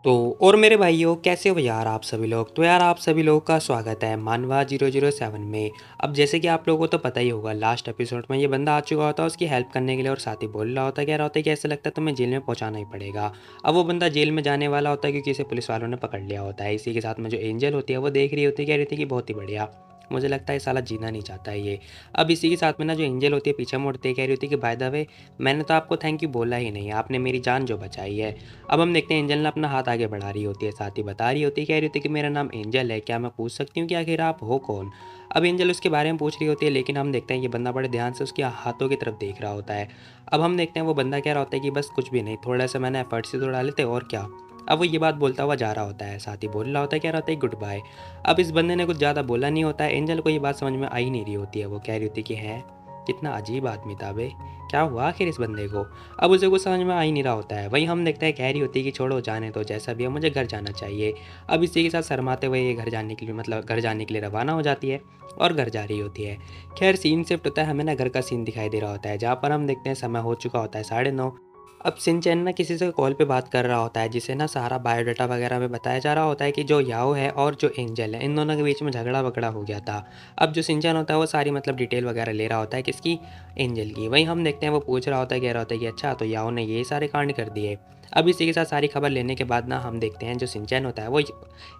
तो और मेरे भाइयों, कैसे हो यार आप सभी लोग। तो यार आप सभी लोगों का स्वागत है मानवा 007 में। अब जैसे कि आप लोगों को तो पता ही होगा, लास्ट एपिसोड में ये बंदा आ चुका होता है उसकी हेल्प करने के लिए, और साथ ही बोल रहा होता है, कह रहा होता है कि ऐसा लगता है तुम्हें जेल में पहुंचाना ही पड़ेगा। अब वो बंदा जेल में जाने वाला होता है क्योंकि इसे पुलिस वालों ने पकड़ लिया होता है। इसी के साथ में जो एंजल होती है वो देख रही होती है, कह रही थी कि बहुत ही बढ़िया, मुझे लगता है साला जीना नहीं चाहता है ये। अब इसी के साथ में ना जो एंजल होती है पीछे मुड़ती है, कह रही होती है कि बाय द वे, मैंने तो आपको थैंक यू बोला ही नहीं, आपने मेरी जान जो बचाई है। अब हम देखते हैं एंजल ना अपना हाथ आगे बढ़ा रही होती है, साथ ही बता रही होती है, कह रही होती है कि मेरा नाम एंजल है, क्या मैं पूछ सकती हूँ कि आखिर आप हो कौन। अब एंजल उसके बारे में पूछ रही होती है, लेकिन हम देखते हैं ये बंदा बड़े ध्यान से उसके हाथों की तरफ देख रहा होता है। अब हम देखते हैं वो बंदा कह रहा होता है कि बस कुछ भी नहीं, थोड़ा सा मैंने एफर्ट से तो डाले थे और क्या। अब वो ये बात बोलता हुआ जा रहा होता है, साथ ही बोल रहा होता है, कह रहा होता है गुड बाय। अब इस बंदे ने कुछ ज़्यादा बोला नहीं होता है, एंजल को ये बात समझ में आ ही नहीं रही होती है। वो कह रही होती है कि है कितना अजीब आदमी था बे, क्या हुआ आखिर इस बंदे को। अब उसे कुछ समझ में आ ही नहीं रहा होता है। वहीं हम देखते हैं कह रही होती है कि छोड़ो जाने तो, जैसा भी है मुझे घर जाना चाहिए। अब इसी के साथ शर्माते हुए ये घर जाने के लिए घर जाने के लिए रवाना हो जाती है और घर जा रही होती है। खैर सीन शिफ्ट होता है, हमें ना घर का सीन दिखाई दे रहा होता है, जहाँ पर हम देखते हैं समय हो चुका होता है 9:30। अब सिंचैन ना किसी से कॉल पे बात कर रहा होता है, जिसे ना सारा बायोडाटा वगैरह में बताया जा रहा होता है कि जो याओ है और जो एंजल है इन दोनों के बीच में झगड़ा वगड़ा हो गया था। अब जो सिंचैन होता है वो सारी मतलब डिटेल वगैरह ले रहा होता है किसकी, एंजल की। वहीं हम देखते हैं वो पूछ रहा होता है, कह रहा होता है कि अच्छा तो याओ ने ये सारे कांड कर दिए। अब इसी के साथ सारी खबर लेने के बाद ना हम देखते हैं जो सिंचैन होता है वो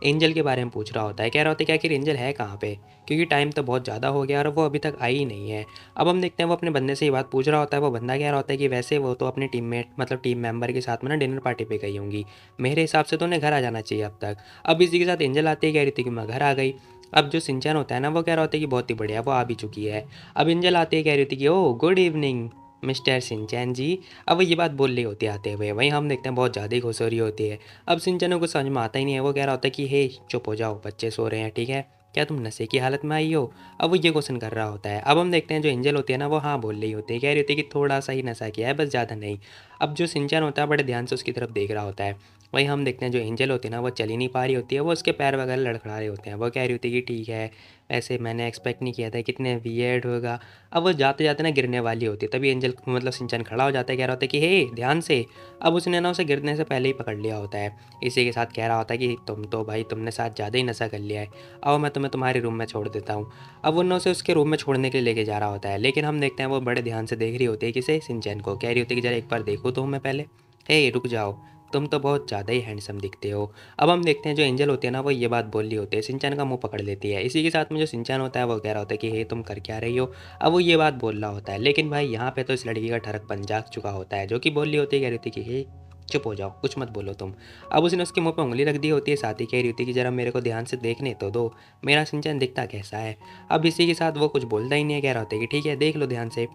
एंजल के बारे में पूछ रहा होता है, कह रहा होता है कि आखिर एंजल है कहाँ पे, क्योंकि टाइम तो बहुत ज़्यादा हो गया और वो अभी तक आई ही नहीं है। अब हम देखते हैं वो अपने बंदे से ये बात पूछ रहा होता है। वो बंदा कह रहा होता है कि वैसे वो तो अपने टीममेट मतलब टीम मेंबर के साथ में ना डिनर पार्टी पे गई होंगी, मेरे हिसाब से तो उन्हें घर आ जाना चाहिए अब तक। अब इसी के साथ एंजल आती है, कह रही थी कि मैं घर आ गई। अब जो सिंचन होता है ना वो कह रहा होता है कि बहुत ही बढ़िया, वो आ भी चुकी है। अब एंजल आती है, कह रही थी कि oh good evening mister Shinchan ji. अब वो ये बात बोल रही होती है आते हुए। वहीं हम देखते हैं बहुत ज़्यादा ही खुश हो रही होती है। अब सिंचन को समझ में आता ही नहीं है, वो कह रहा होता है कि हे चुप हो जाओ, बच्चे सो रहे हैं ठीक है, क्या तुम नशे की हालत में आई हो। अब वो ये क्वेश्चन कर रहा होता है। अब हम देखते हैं जो एंजल होती है ना वो हाँ बोल रही होती है, कह रही होती है कि थोड़ा सा ही नशा किया है बस, ज़्यादा नहीं। अब जो सिंचन होता है बड़े ध्यान से उसकी तरफ देख रहा होता है। वहीं हम देखते हैं जो एंजल होती है ना वो चल ही नहीं पा रही होती है, वो उसके पैर वगैरह लड़खड़ा रहे होते हैं। वो कह रही होती है कि ठीक है, वैसे मैंने एक्सपेक्ट नहीं किया था, कितने वियर्ड होगा। अब वो जाते जाते ना गिरने वाली होती है, तभी एंजल मतलब सिंचन खड़ा हो जाता है, कह रहा होता है कि हे ध्यान से। अब उसने ना उसे गिरने से पहले ही पकड़ लिया होता है। इसी के साथ कह रहा होता है कि तुम तो भाई तुमने साथ ज़्यादा ही नशा कर लिया है, आओ मैं तुम्हें तुम्हारे रूम में छोड़ देता हूँ। अब वो ना उसे उसके रूम में छोड़ने के लिए लेके जा रहा होता है, लेकिन हम देखते हैं वो बड़े ध्यान से देख रही होती है किसे, सिंचैन को। कह रही होती है कि जरा एक बार देखो तो मैं पहले, हे रुक जाओ, तुम तो बहुत ज़्यादा ही हैंडसम दिखते हो। अब हम देखते हैं जो एंजल होती है ना वो ये बात बोल रही होती है, सिंचैन का मुंह पकड़ लेती है। इसी के साथ में जो सिंचैन होता है वो कह रहा होता है कि हे तुम कर क्या रही हो। अब वो ये बात बोल रहा होता है, लेकिन भाई यहाँ पे तो इस लड़की का ठरकपन जाग चुका होता है, जो कि बोल रही होती है, कह रही होती है कि हे चुप हो जाओ, कुछ मत बोलो तुम। अब उसने उसके मुंह पे उंगली रख दी होती है, साथ ही कह रही होती है कि जरा मेरे को ध्यान से देखने तो दो, मेरा सिंचन दिखता कैसा है। अब इसी के साथ वो कुछ बोलता ही नहीं है, कह रहा होता है कि ठीक है देख लो ध्यान से।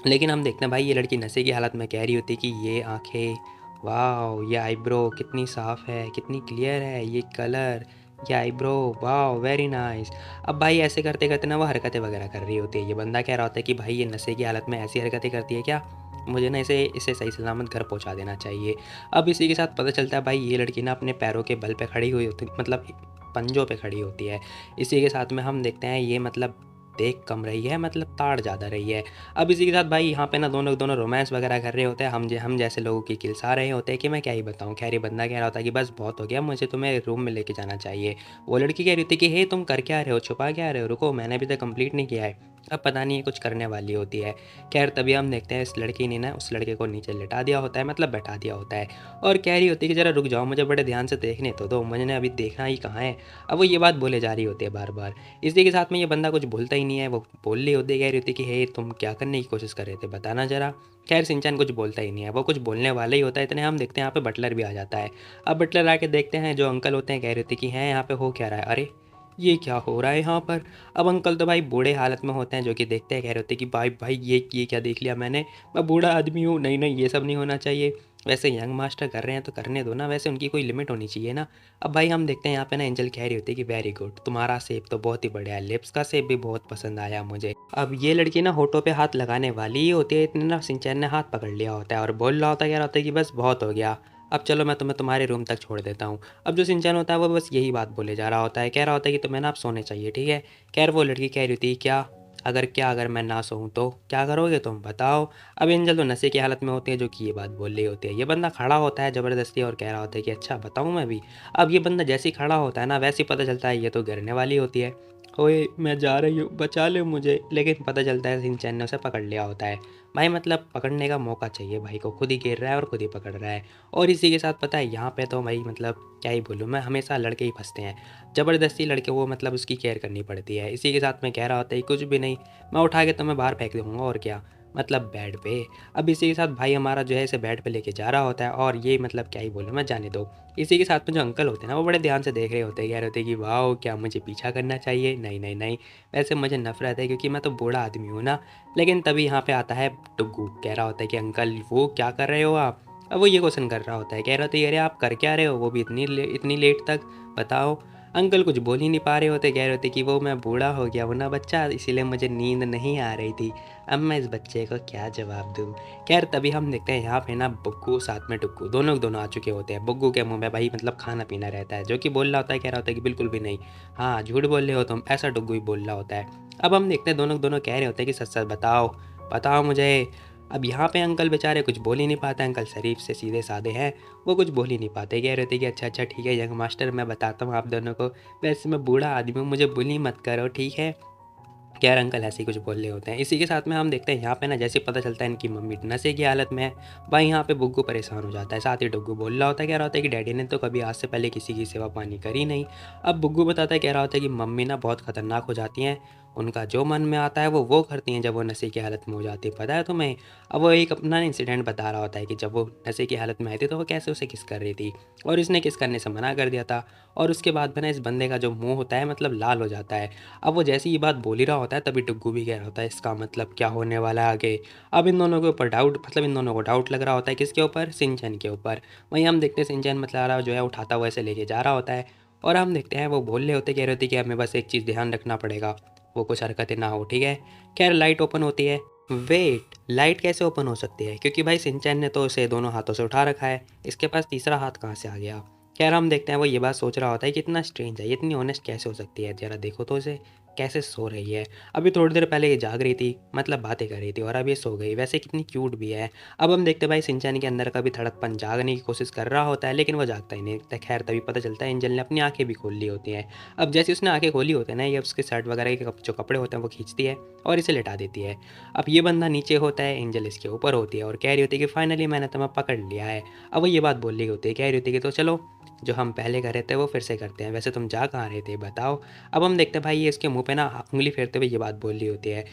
लेकिन हम देखते हैं भाई ये लड़की नशे की हालत में कह रही होती है कि ये आंखें, वाह, ये आईब्रो कितनी साफ़ है, कितनी क्लियर है, ये कलर, ये आईब्रो, वाह वेरी नाइस। अब भाई ऐसे करते करते ना वो हरकतें वगैरह कर रही होती है। ये बंदा कह रहा होता है कि भाई ये नशे की हालत में ऐसी हरकतें करती है क्या, मुझे ना इसे इसे सही सलामत घर पहुंचा देना चाहिए। अब इसी के साथ पता चलता है भाई ये लड़की ना अपने पैरों के बल पे खड़ी हुई होती, मतलब पंजों पे खड़ी होती है। इसी के साथ में हम देखते हैं ये मतलब देख कम रही है, मतलब ताड़ ज़्यादा रही है। अब इसी के साथ भाई यहाँ पे ना दोनों दोनों रोमांस वगैरह कर रहे होते हैं, हम जैसे लोगों की किलसा रहे होते हैं कि मैं क्या ही बताऊँ। खैर ये बंदा कह रहा होता है कि बस बहुत हो गया, मुझे तुम्हें रूम में लेके जाना चाहिए। वो लड़की कह रही थी कि हे तुम कर क्या रहे हो, छुपा क्या रहे हो, रुको मैंने अभी तक कंप्लीट नहीं किया है। अब पता नहीं ये कुछ करने वाली होती है। खैर तभी हम देखते हैं इस लड़की ने ना उस लड़के को नीचे लिटा दिया होता है, मतलब बैठा दिया होता है, और कह रही होती है कि ज़रा रुक जाओ, मुझे बड़े ध्यान से देखने तो दो, मैंने अभी देखना ही कहाँ है। अब वो ये बात बोले जा रही होती है बार बार। इसी के साथ में ये बंदा कुछ बोलता ही नहीं है। वो बोल रही होती है, कह रही होती है कि हे तुम क्या करने की कोशिश कर रहे थे, बताना जरा। खैर सिंचन कुछ बोलता ही नहीं है, वो कुछ बोलने वाला ही होता है, इतने हम देखते हैं यहाँ पे बटलर भी आ जाता है। अब बटलर आके देखते हैं जो अंकल होते हैं, कह रहे थे कि हैं यहाँ पे हो क्या रहा है, अरे ये क्या हो रहा है यहाँ पर। अब अंकल तो भाई बूढ़े हालत में होते हैं, जो कि देखते हैं, कह रहे होते हैं कि भाई भाई ये क्या देख लिया मैंने, मैं बूढ़ा आदमी हूँ, नहीं नहीं ये सब नहीं होना चाहिए। वैसे यंग मास्टर कर रहे हैं तो करने दो ना, वैसे उनकी कोई लिमिट होनी चाहिए ना। अब भाई हम देखते हैं यहाँ पे ना एंजल कह रही होती है कि वेरी गुड, तुम्हारा सेब तो बहुत ही बढ़िया है, लिप्स का सेब भी बहुत पसंद आया मुझे। अब ये लड़की ना होठों पे हाथ लगाने वाली ही होती है, इतने ना सिंचैन ने हाथ पकड़ लिया होता है और बोल रहा होता है, कह रहा होता है कि बस बहुत हो गया, अब चलो मैं तुम्हें तुम्हारे रूम तक छोड़ देता हूँ। अब जो सिंचैन होता है वो बस यही बात बोले जा रहा होता है, कह रहा होता है कि तुम्हें ना आप सोने चाहिए ठीक है। खैर वो लड़की कह रही थी क्या, अगर मैं ना सोऊँ तो क्या करोगे तुम बताओ। अब एंजल तो नशे की हालत में होती है जो कि ये बात बोल रही होती है। ये बंदा खड़ा होता है ज़बरदस्ती और कह रहा होता है कि अच्छा बताऊँ मैं भी। अब ये बंदा जैसे ही खड़ा होता है ना वैसे ही पता चलता है ये तो गिरने वाली होती है। ओए मैं जा रही हूँ बचा लो मुझे, लेकिन पता चलता है शिनचैन ने उसे पकड़ लिया होता है। भाई मतलब पकड़ने का मौका चाहिए भाई को, खुद ही गिर रहा है और खुद ही पकड़ रहा है। और इसी के साथ पता है यहाँ पे तो भाई मतलब क्या ही बोलूँ मैं, हमेशा लड़के ही फंसते हैं। ज़बरदस्ती लड़के वो मतलब उसकी केयर करनी पड़ती है। इसी के साथ में कह रहा होता है कुछ भी नहीं, मैं उठा के तुम्हें बाहर फेंक दूँगा और क्या, मतलब बेड पे। अब इसी के साथ भाई हमारा जो है इसे बेड पे लेके जा रहा होता है और ये मतलब क्या ही बोलूँ मैं, जाने दो। इसी के साथ में जो अंकल होते हैं ना वो बड़े ध्यान से देख रहे होते हैं, कह रहे होते हैं कि वाओ क्या मुझे पीछा करना चाहिए, नहीं नहीं नहीं, वैसे मुझे नफरत है क्योंकि मैं तो बूढ़ा आदमी हूँ ना। लेकिन तभी यहाँ पे आता है टुग्गू, कह रहा होता है कि अंकल वो क्या कर रहे हो आप। अब वो ये क्वेश्चन कर रहा होता है, कह रहा होता है अरे आप कर क्या रहे हो, वो भी इतनी लेट तक, बताओ। अंकल कुछ बोल ही नहीं पा रहे होते, कह रहे होते कि वो मैं बूढ़ा हो गया हूँ ना बच्चा, इसीलिए मुझे नींद नहीं आ रही थी। अब मैं इस बच्चे को क्या जवाब दूँ। खैर तभी हम देखते हैं यहाँ पे ना बुग्गू साथ में टुक्कू दोनों के दोनों आ चुके होते हैं। बुग्गू के मुंह में भाई मतलब खाना पीना रहता है, जो कि बोल रहा होता है, कह रहा होता है कि बिल्कुल भी नहीं, हाँ झूठ बोल रहे हो तुम, ऐसा टुग्गू ही बोल रहा होता है। अब हम देखते हैं दोनों के दोनों कह रहे होते हैं कि सच सच बताओ, बताओ मुझे। अब यहाँ पे अंकल बेचारे कुछ बोल ही नहीं पाते, अंकल शरीफ से सीधे साधे हैं, वो कुछ बोल ही नहीं पाते, कह रहे थे कि अच्छा अच्छा ठीक है यंग मास्टर, मैं बताता हूँ आप दोनों को, वैसे मैं बूढ़ा आदमी हूँ, मुझे बुली मत करो ठीक है। खैर अंकल ऐसे ही कुछ बोल रहे होते हैं। इसी के साथ में हम देखते हैं यहाँ पे ना जैसे पता चलता है इनकी मम्मी नशे की हालत में है, भाई यहाँ पे बुग्गू परेशान हो जाता है। साथ ही डुग्गू बोल रहा होता है, कह रहा होता है कि डैडी ने तो कभी आज से पहले किसी की सेवा पानी करी नहीं। अब बुग्गू बताता है, कह रहा होता है कि मम्मी ना बहुत खतरनाक हो जाती हैं, उनका जो मन में आता है वो करती हैं जब वो नशे की हालत में हो जाती है, पता है तुम्हें। अब वो एक अपना इंसिडेंट बता रहा होता है कि जब वो नशे की हालत में आई थी तो वो कैसे उसे किस कर रही थी और इसने किस करने से मना कर दिया था। और उसके बाद में ना इस बंदे का जो मुंह होता है मतलब लाल हो जाता है। अब वो जैसे ही ये बात बोल ही रहा होता है तभी डुग्गू भी कह रहा होता है इसका मतलब क्या होने वाला है आगे। अब इन दोनों के ऊपर डाउट, मतलब इन दोनों को डाउट लग रहा होता है किसके ऊपर, सिंचन के ऊपर। वहीं हम देखते हैं सिंचन मतलब जो है उठाता हुआ ऐसे लेके जा रहा होता है और हम देखते हैं वो बोल रहे होते, कह रहे होते कि हमें बस एक चीज़ ध्यान रखना पड़ेगा, वो कुछ हरकतें ना हो ठीक है। खैर लाइट ओपन होती है। वेट, लाइट कैसे ओपन हो सकती है, क्योंकि भाई सिंचन ने तो उसे दोनों हाथों से उठा रखा है, इसके पास तीसरा हाथ कहाँ से आ गया। खैर हम देखते हैं वो ये बात सोच रहा होता है कि इतना स्ट्रेंज है, ये इतनी ऑनेस्ट कैसे हो सकती है, ज़रा देखो तो इसे कैसे सो रही है। अभी थोड़ी देर पहले ये जाग रही थी, मतलब बातें कर रही थी, और अब ये सो गई, वैसे कितनी क्यूट भी है। अब हम देखते हैं भाई सिंचन के अंदर का भी धड़कपन जागने की कोशिश कर रहा होता है लेकिन वो जागता ही नहीं। तो खैर तभी पता चलता है एंजल ने अपनी आंखें भी खोल ली होती हैं। अब जैसे उसने आंखें खोली होती है ना, ये उसके शर्ट वगैरह के जो कपड़े होते हैं वो खींचती है और इसे लेटा देती है। अब ये बंदा नीचे होता है, एंजल इसके ऊपर होती है और कह रही होती है कि फाइनली मैंने तुम्हें पकड़ लिया है। अब वो ये बात बोल रही होती है, कह रही होती है कि तो चलो जो हम पहले कर रहे थे वो फिर से करते हैं, वैसे तुम जा कहाँ रहे थे बताओ। अब हम देखते हैं भाई ये इसके मुंह पे ना उंगली फेरते हुए ये बात बोल रही होती है।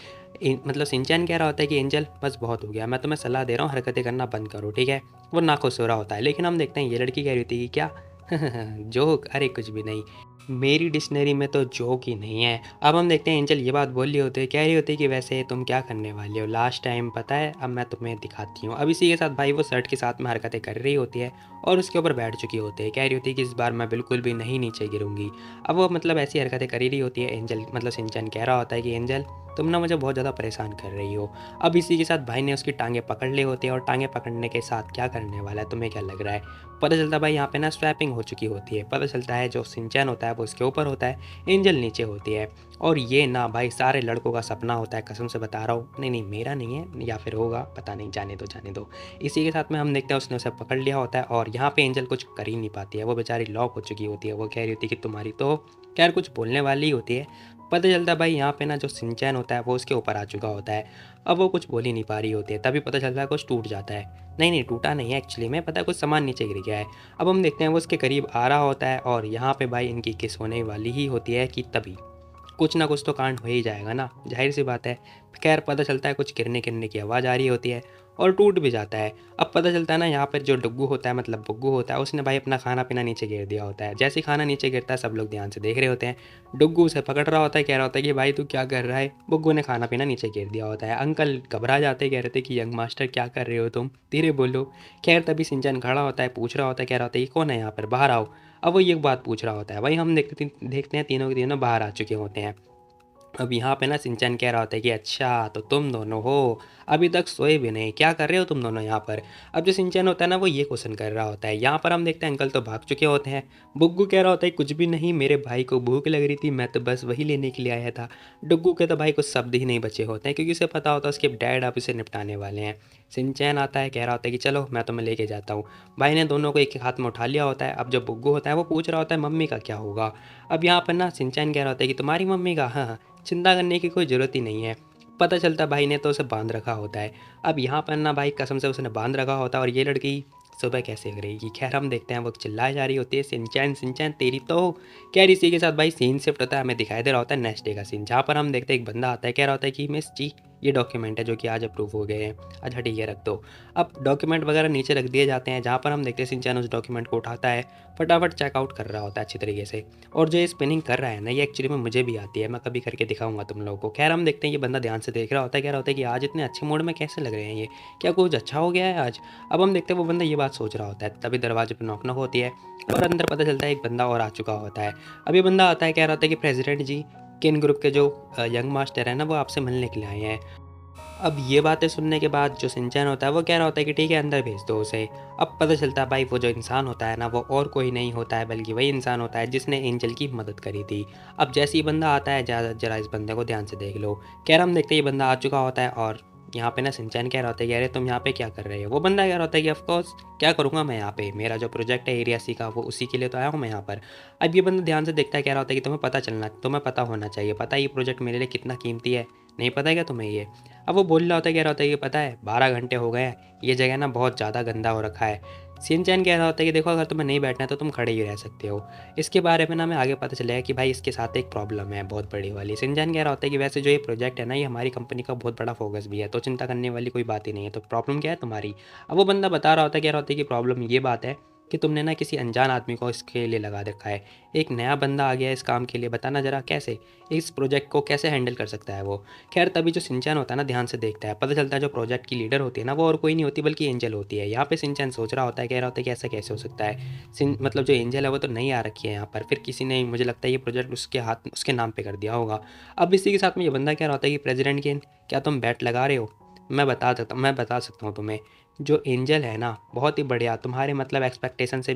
मतलब सिंचैन कह रहा होता है कि एंजल बस बहुत हो गया, मैं तुम्हें सलाह दे रहा हूँ हरकतें करना बंद करो ठीक है। वो नाखुश हो रहा होता है, लेकिन हम देखते हैं ये लड़की कह रही होती है कि क्या जोक, अरे कुछ भी नहीं, मेरी डिक्शनरी में तो जोक ही नहीं है। अब हम देखते हैं एंजल ये बात बोल रही होती है, कह रही होती है कि वैसे तुम क्या करने वाले हो लास्ट टाइम पता है, अब मैं तुम्हें दिखाती हूँ। अब इसी के साथ भाई वो शर्ट के साथ में हरकतें कर रही होती है और उसके ऊपर बैठ चुकी होती है, कह रही होती है कि इस बार मैं बिल्कुल भी नहीं नीचे गिरूंगी। अब वो मतलब ऐसी हरकतें कर ही रही होती है, एंजल मतलब सिंचन कह रहा होता है कि एंजल तुम ना मुझे बहुत ज़्यादा परेशान कर रही हो। अब इसी के साथ भाई ने उसकी टांगें पकड़ ली होती है और टांगें पकड़ने के साथ क्या करने वाला है तुम्हें क्या लग रहा है। पता चलता है भाई यहाँ पे ना स्वैपिंग हो चुकी होती है। पता चलता है जो सिंचैन होता है वो उसके ऊपर होता है, एंजल नीचे होती है। और ये ना भाई सारे लड़कों का सपना होता है, कसम से बता रहा हूँ, नहीं नहीं मेरा नहीं है या फिर होगा पता नहीं, जाने दो जाने दो। इसी के साथ में हम देखते हैं उसने उसे पकड़ लिया होता है और यहाँ पे एंजल कुछ कर ही नहीं पाती है, वो बेचारी लॉक हो चुकी होती है। वो कह रही होती है कि तुम्हारी तो खैर कुछ बोलने वाली होती है। पता चलता है भाई यहाँ पे ना जो सिंचैन होता है वो उसके ऊपर आ चुका होता है। अब वो कुछ बोल ही नहीं पा रही होती है, तभी पता चलता है कुछ टूट जाता है। नहीं नहीं टूटा नहीं है एक्चुअली में, पता है कुछ सामान नीचे गिर गया है। अब हम देखते हैं वो उसके करीब आ रहा होता है और यहाँ पे भाई इनकी किस होने वाली ही होती है कि तभी कुछ ना कुछ तो कांड हो ही जाएगा ना, जाहिर सी बात है। खैर पता चलता है कुछ गिरने गिरने की आवाज़ आ रही होती है और टूट भी जाता है। अब पता चलता है ना यहाँ पर जो डुग्गू होता है मतलब बुग्गू होता है, उसने भाई अपना खाना पीना नीचे गिर दिया होता है। जैसे ही खाना नीचे गिरता है सब लोग ध्यान से देख रहे होते हैं। डुग्गू उसे पकड़ रहा होता है, कह रहा होता है कि भाई तू क्या कर रहा है। बुग्गू ने खाना पीना नीचे गिर दिया होता है। अंकल घबरा जाते, कह रहे थे कि यंग मास्टर क्या कर रहे हो तुम, धीरे बोलो। खैर तभी सिंचन खड़ा होता है, पूछ रहा होता है, कह रहा होता है कि कौन है यहाँ पर, बाहर आओ। अब वो ये बात पूछ रहा होता है, वही हम देखते हैं तीनों के तीनों बाहर आ चुके होते हैं। अब यहाँ पे ना सिंचैन कह रहा होता है कि अच्छा तो तुम दोनों हो, अभी तक सोए भी नहीं, क्या कर रहे हो तुम दोनों यहाँ पर। अब जो सिंचैन होता है ना वो ये क्वेश्चन कर रहा होता है। यहाँ पर हम देखते हैं अंकल तो भाग चुके होते हैं। बुग्गू कह रहा होता है कुछ भी नहीं, मेरे भाई को भूख लग रही थी, मैं तो बस वही लेने के लिए आया था। डुग्गू के तो भाई कुछ शब्द ही नहीं बचे होते हैं क्योंकि उसे पता होता है उसके डैड अब इसे निपटाने वाले हैं। सिंचैन आता है, कह रहा होता है कि चलो मैं तुम्हें लेके जाता हूँ। भाई ने दोनों को एक एक हाथ में उठा लिया होता है। अब जो बुग्गू होता है वो पूछ रहा होता है मम्मी का क्या होगा। अब यहाँ पर ना सिंचैन कह रहा होता है कि तुम्हारी मम्मी का, हाँ हाँ, चिंता करने की कोई ज़रूरत ही नहीं है। पता चलता भाई ने तो उसे बांध रखा होता है। अब यहाँ पर ना भाई कसम से उसने बांध रखा होता है और ये लड़की सुबह कैसे करेगी। खैर हम देखते हैं वो चिल्लाई जा रही होती है सिंचैन सिंचैन तेरी तो। खैर इसी के साथ भाई सीन शिफ्ट होता है, हमें दिखाई दे रहा होता है नेक्स्ट डे का सीन, जहाँ पर हम देखते हैं एक बंदा आता है, कह रहा होता है कि मिस जी ये डॉक्यूमेंट है जो कि आज अप्रूव हो गए हैं। अच्छा ठीक है रख दो। अब डॉक्यूमेंट वगैरह नीचे रख दिए जाते हैं, जहाँ पर हम देखते हैं सिंचैन उस डॉक्यूमेंट को उठाता है, फटाफट चेकआउट कर रहा होता है अच्छी तरीके से। और जो ये स्पिनिंग कर रहा है ना ये एक्चुअली में मुझे भी आती है, मैं कभी करके दिखाऊंगा तुम लोगों को। खैर हम देखते हैं ये बंदा ध्यान से देख रहा होता है, कह रहा होता है कि आज इतने अच्छे मूड में कैसे लग रहे हैं ये, क्या कुछ अच्छा हो गया है आज। अब हम देखते हैं वो बंदा ये बात सोच रहा होता है, तभी दरवाजे पर नॉक नॉक होती है और अंदर पता चलता है एक बंदा और आ चुका होता है। अब ये बंदा आता है, कह रहा होता है कि प्रेसिडेंट जी किन ग्रुप के जो यंग मास्टर है ना वो आपसे मिलने के लिए आए हैं। अब ये बातें सुनने के बाद जो सिंचैन होता है वो कह रहा होता है कि ठीक है अंदर भेज दो उसे। अब पता चलता है भाई वो जो इंसान होता है ना वो और कोई नहीं होता है बल्कि वही इंसान होता है जिसने एंजल की मदद करी थी। अब जैसे ही बंदा आता है जरा जरा इस बंदे को ध्यान से देख लो। कह रहा हम देखते हैं ये बंदा आ चुका होता है और यहाँ पे ना सिंचैन कह रहा होता है कि अरे तुम यहाँ पे क्या कर रहे हो। वो बंदा कह रहा होता है कि ऑफकोर्स क्या करूँगा मैं यहाँ पे, मेरा जो प्रोजेक्ट है एरिया सी का वो उसी के लिए तो आया हूँ मैं यहाँ पर। अब ये बंदा ध्यान से देखता है, कह रहा होता है कि तुम्हें पता होना चाहिए, पता है ये प्रोजेक्ट मेरे लिए कितना कीमती है, नहीं पता है क्या तुम्हें ये। अब वो बोल रहा होता है, कह रहा होता है कि पता है 12 घंटे हो गए हैं, ये जगह ना बहुत ज़्यादा गंदा हो रखा है। सिंचैन कह रहा होता है कि देखो अगर तुम्हें नहीं बैठना है तो तुम खड़े ही रह सकते हो। इसके बारे में ना हमें आगे पता चलेगा कि भाई इसके साथ एक प्रॉब्लम है बहुत बड़ी वाली। सिंचैन कह रहा होता है कि वैसे जो ये प्रोजेक्ट है ना ये हमारी कंपनी का बहुत बड़ा फोकस भी है, तो चिंता करने वाली कोई बात ही नहीं है, तो प्रॉब्लम क्या है तुम्हारी। अब वो बंदा बता रहा होता है, कह रहा होता है कि प्रॉब्लम ये बात है कि तुमने ना किसी अनजान आदमी को इसके लिए लगा रखा है। एक नया बंदा आ गया है इस काम के लिए, बताना ज़रा कैसे, इस प्रोजेक्ट को कैसे हैंडल कर सकता है वो। खैर तभी जो सिंचैन होता है ना ध्यान से देखता है, पता चलता है जो प्रोजेक्ट की लीडर होती है ना वो और कोई नहीं होती बल्कि एंजल होती है। यहाँ पे सिंचैन सोच रहा होता है, कह रहा होता है कि ऐसा कैसे हो सकता है। मतलब जो एंजल है वो तो नहीं आ रखी है यहाँ पर, फिर किसी ने मुझे लगता है ये प्रोजेक्ट उसके नाम पे कर दिया होगा। अब इसी के साथ में ये बंदा कह रहा होता है कि प्रेसिडेंट के क्या तुम बैट लगा रहे हो। मैं बता सकता हूँ तुम्हें, जो एंजल है ना बहुत ही बढ़िया, तुम्हारे मतलब एक्सपेक्टेशन से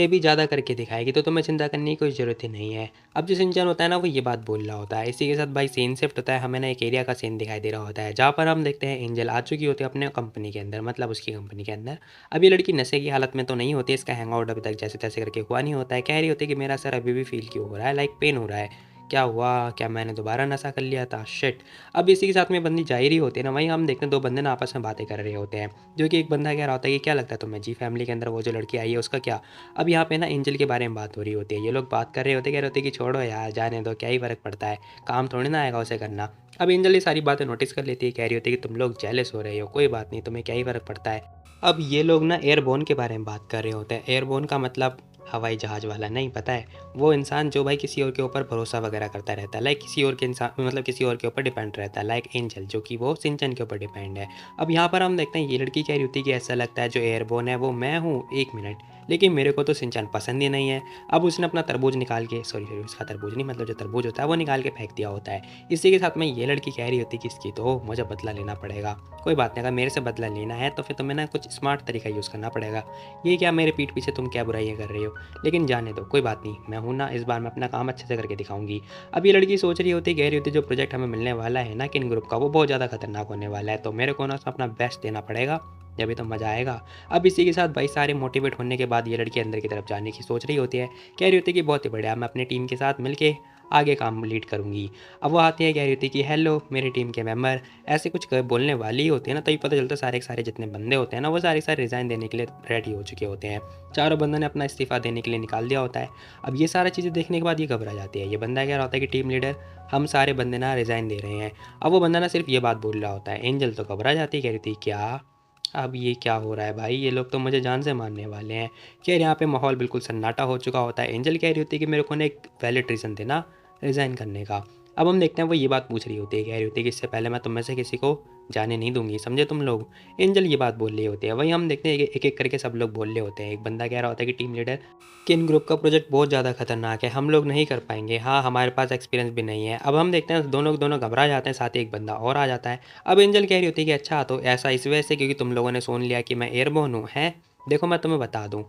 भी ज़्यादा करके दिखाएगी, तो तुम्हें चिंता करने की कोई ज़रूरत ही नहीं है। अब जो सिंचन होता है ना वो ये बात बोल रहा होता है। इसी के साथ भाई सीन शिफ्ट होता है, हमें ना एक एरिया का सीन दिखाई दे रहा होता है जहाँ पर हम देखते हैं एंजल आ चुकी होती है अपने कंपनी के अंदर, मतलब उसकी कंपनी के अंदर। अब ये लड़की नशे की हालत में तो नहीं होती, इसका हैंग आउट अभी तक जैसे तैसे करके हुआ नहीं होता है। कह रही होती है कि मेरा सर अभी भी फील क्यों हो रहा है, लाइक पेन हो रहा है, क्या हुआ, क्या मैंने दोबारा नशा कर लिया था, शिट। अब इसी के साथ में बंदी जा ही रही होती है ना, वहीं हम देखते हैं दो बंदे ना आपस में बातें कर रहे होते हैं। जो कि एक बंदा कह रहा होता है कि क्या लगता है तुम्हें जी फैमिली के अंदर वो जो लड़की आई है उसका क्या। अब यहाँ पे ना एंजल के बारे में बात हो रही होती है, ये लोग बात कर रहे होते, कह रहे होते कि छोड़ो यार जाने दो, क्या ही फ़र्क पड़ता है, काम थोड़ी ना आएगा उसे करना। अब एंजल ये सारी बातें नोटिस कर लेती है, कह रही होती है कि तुम लोग जेलस हो रहे हो, कोई बात नहीं, तुम्हें क्या ही फ़र्क पड़ता है। अब ये लोग ना एयरबोर्न के बारे में बात कर रहे होते हैं। एयरबोर्न का मतलब हवाई जहाज़ वाला नहीं, पता है वो इंसान जो भाई किसी और के ऊपर भरोसा वगैरह करता रहता है, लाइक किसी और के इंसान मतलब किसी और के ऊपर डिपेंड रहता है, लाइक एंजल जो कि वो सिंचन के ऊपर डिपेंड है। अब यहाँ पर हम देखते हैं ये लड़की कह रही होती है कि ऐसा लगता है जो एयरबोर्न है वो मैं हूँ, एक मिनट, लेकिन मेरे को तो सिंचन पसंद ही नहीं है। अब उसने अपना तरबूज निकाल के, सॉरी उसका तरबूज नहीं, मतलब जो तरबूज होता है वो निकाल के फेंक दिया होता है। इसी के साथ में ये लड़की कह रही होती है कि इसकी तो मुझे बदला लेना पड़ेगा। कोई बात नहीं, अगर मेरे से बदला लेना है तो फिर तुम्हें ना कुछ स्मार्ट तरीका यूज़ करना पड़ेगा। ये क्या मेरे पीठ पीछे तुम क्या बुराइयाँ कर रही हो, लेकिन जाने दो कोई बात नहीं, मैं हूँ ना, इस बार मैं अपना काम अच्छे से करके दिखाऊंगी। अब ये लड़की सोच रही होती, कह रही होती जो प्रोजेक्ट हमें मिलने वाला है ना किन ग्रुप का वो बहुत ज़्यादा खतरनाक होने वाला है, तो मेरे को ना उसमें अपना बेस्ट देना पड़ेगा, जब तो मज़ा आएगा। अब इसी के साथ भाई सारे मोटिवेट होने के बाद ये लड़की अंदर की तरफ जाने की सोच रही होती है, कह रही होती है कि बहुत ही बढ़िया, मैं अपनी टीम के साथ मिलके आगे काम लीड करूँगी। अब वो आती है, कह रही होती है कि हेलो मेरी टीम के मेंबर, ऐसे कुछ बोलने वाली ही होती है ना, तभी पता चलता है सारे के सारे जितने बंदे होते हैं ना वो सारे के सारे रिज़ाइन देने के लिए रेडी हो चुके होते हैं। चारों बंदों ने अपना इस्तीफ़ा देने के लिए निकाल दिया होता है। अब ये सारी चीज़ें देखने के बाद ये घबरा जाती है। ये बंदा कह रहा होता है कि टीम लीडर हम सारे बंदे ना रिज़ाइन दे रहे हैं। अब वो बंदा ना सिर्फ ये बात बोल रहा होता है। एंजल तो घबरा जाती है, कह रही थी क्या, अब ये क्या हो रहा है भाई, ये लोग तो मुझे जान से मारने वाले हैं। खैर यहाँ पे माहौल बिल्कुल सन्नाटा हो चुका होता है। एंजल कह रही होती है कि मेरे को ना एक वैलिड रीज़न देना रिज़ाइन करने का। अब हम देखते हैं वो ये बात पूछ रही होती है, कह रही होती है कि इससे पहले मैं तुम में से किसी को जाने नहीं दूंगी, समझे तुम लोग। एंजल ये बात बोल रही होती है। वहीं हम देखते हैं एक एक करके सब लोग बोल रहे होते हैं। एक बंदा कह रहा होता है कि टीम लीडर कि इन ग्रुप का प्रोजेक्ट बहुत ज़्यादा खतरनाक है, हम लोग नहीं कर पाएंगे, हाँ हमारे पास एक्सपीरियंस भी नहीं है। अब हम देखते हैं दोनों घबरा जाते हैं, साथ ही एक बंदा और आ जाता है। अब एंजल कह रही होती है कि अच्छा तो ऐसा इस वजह से क्योंकि तुम लोगों ने सुन लिया कि मैं एयरबोर्न हूँ, है देखो मैं तुम्हें बता दूँ,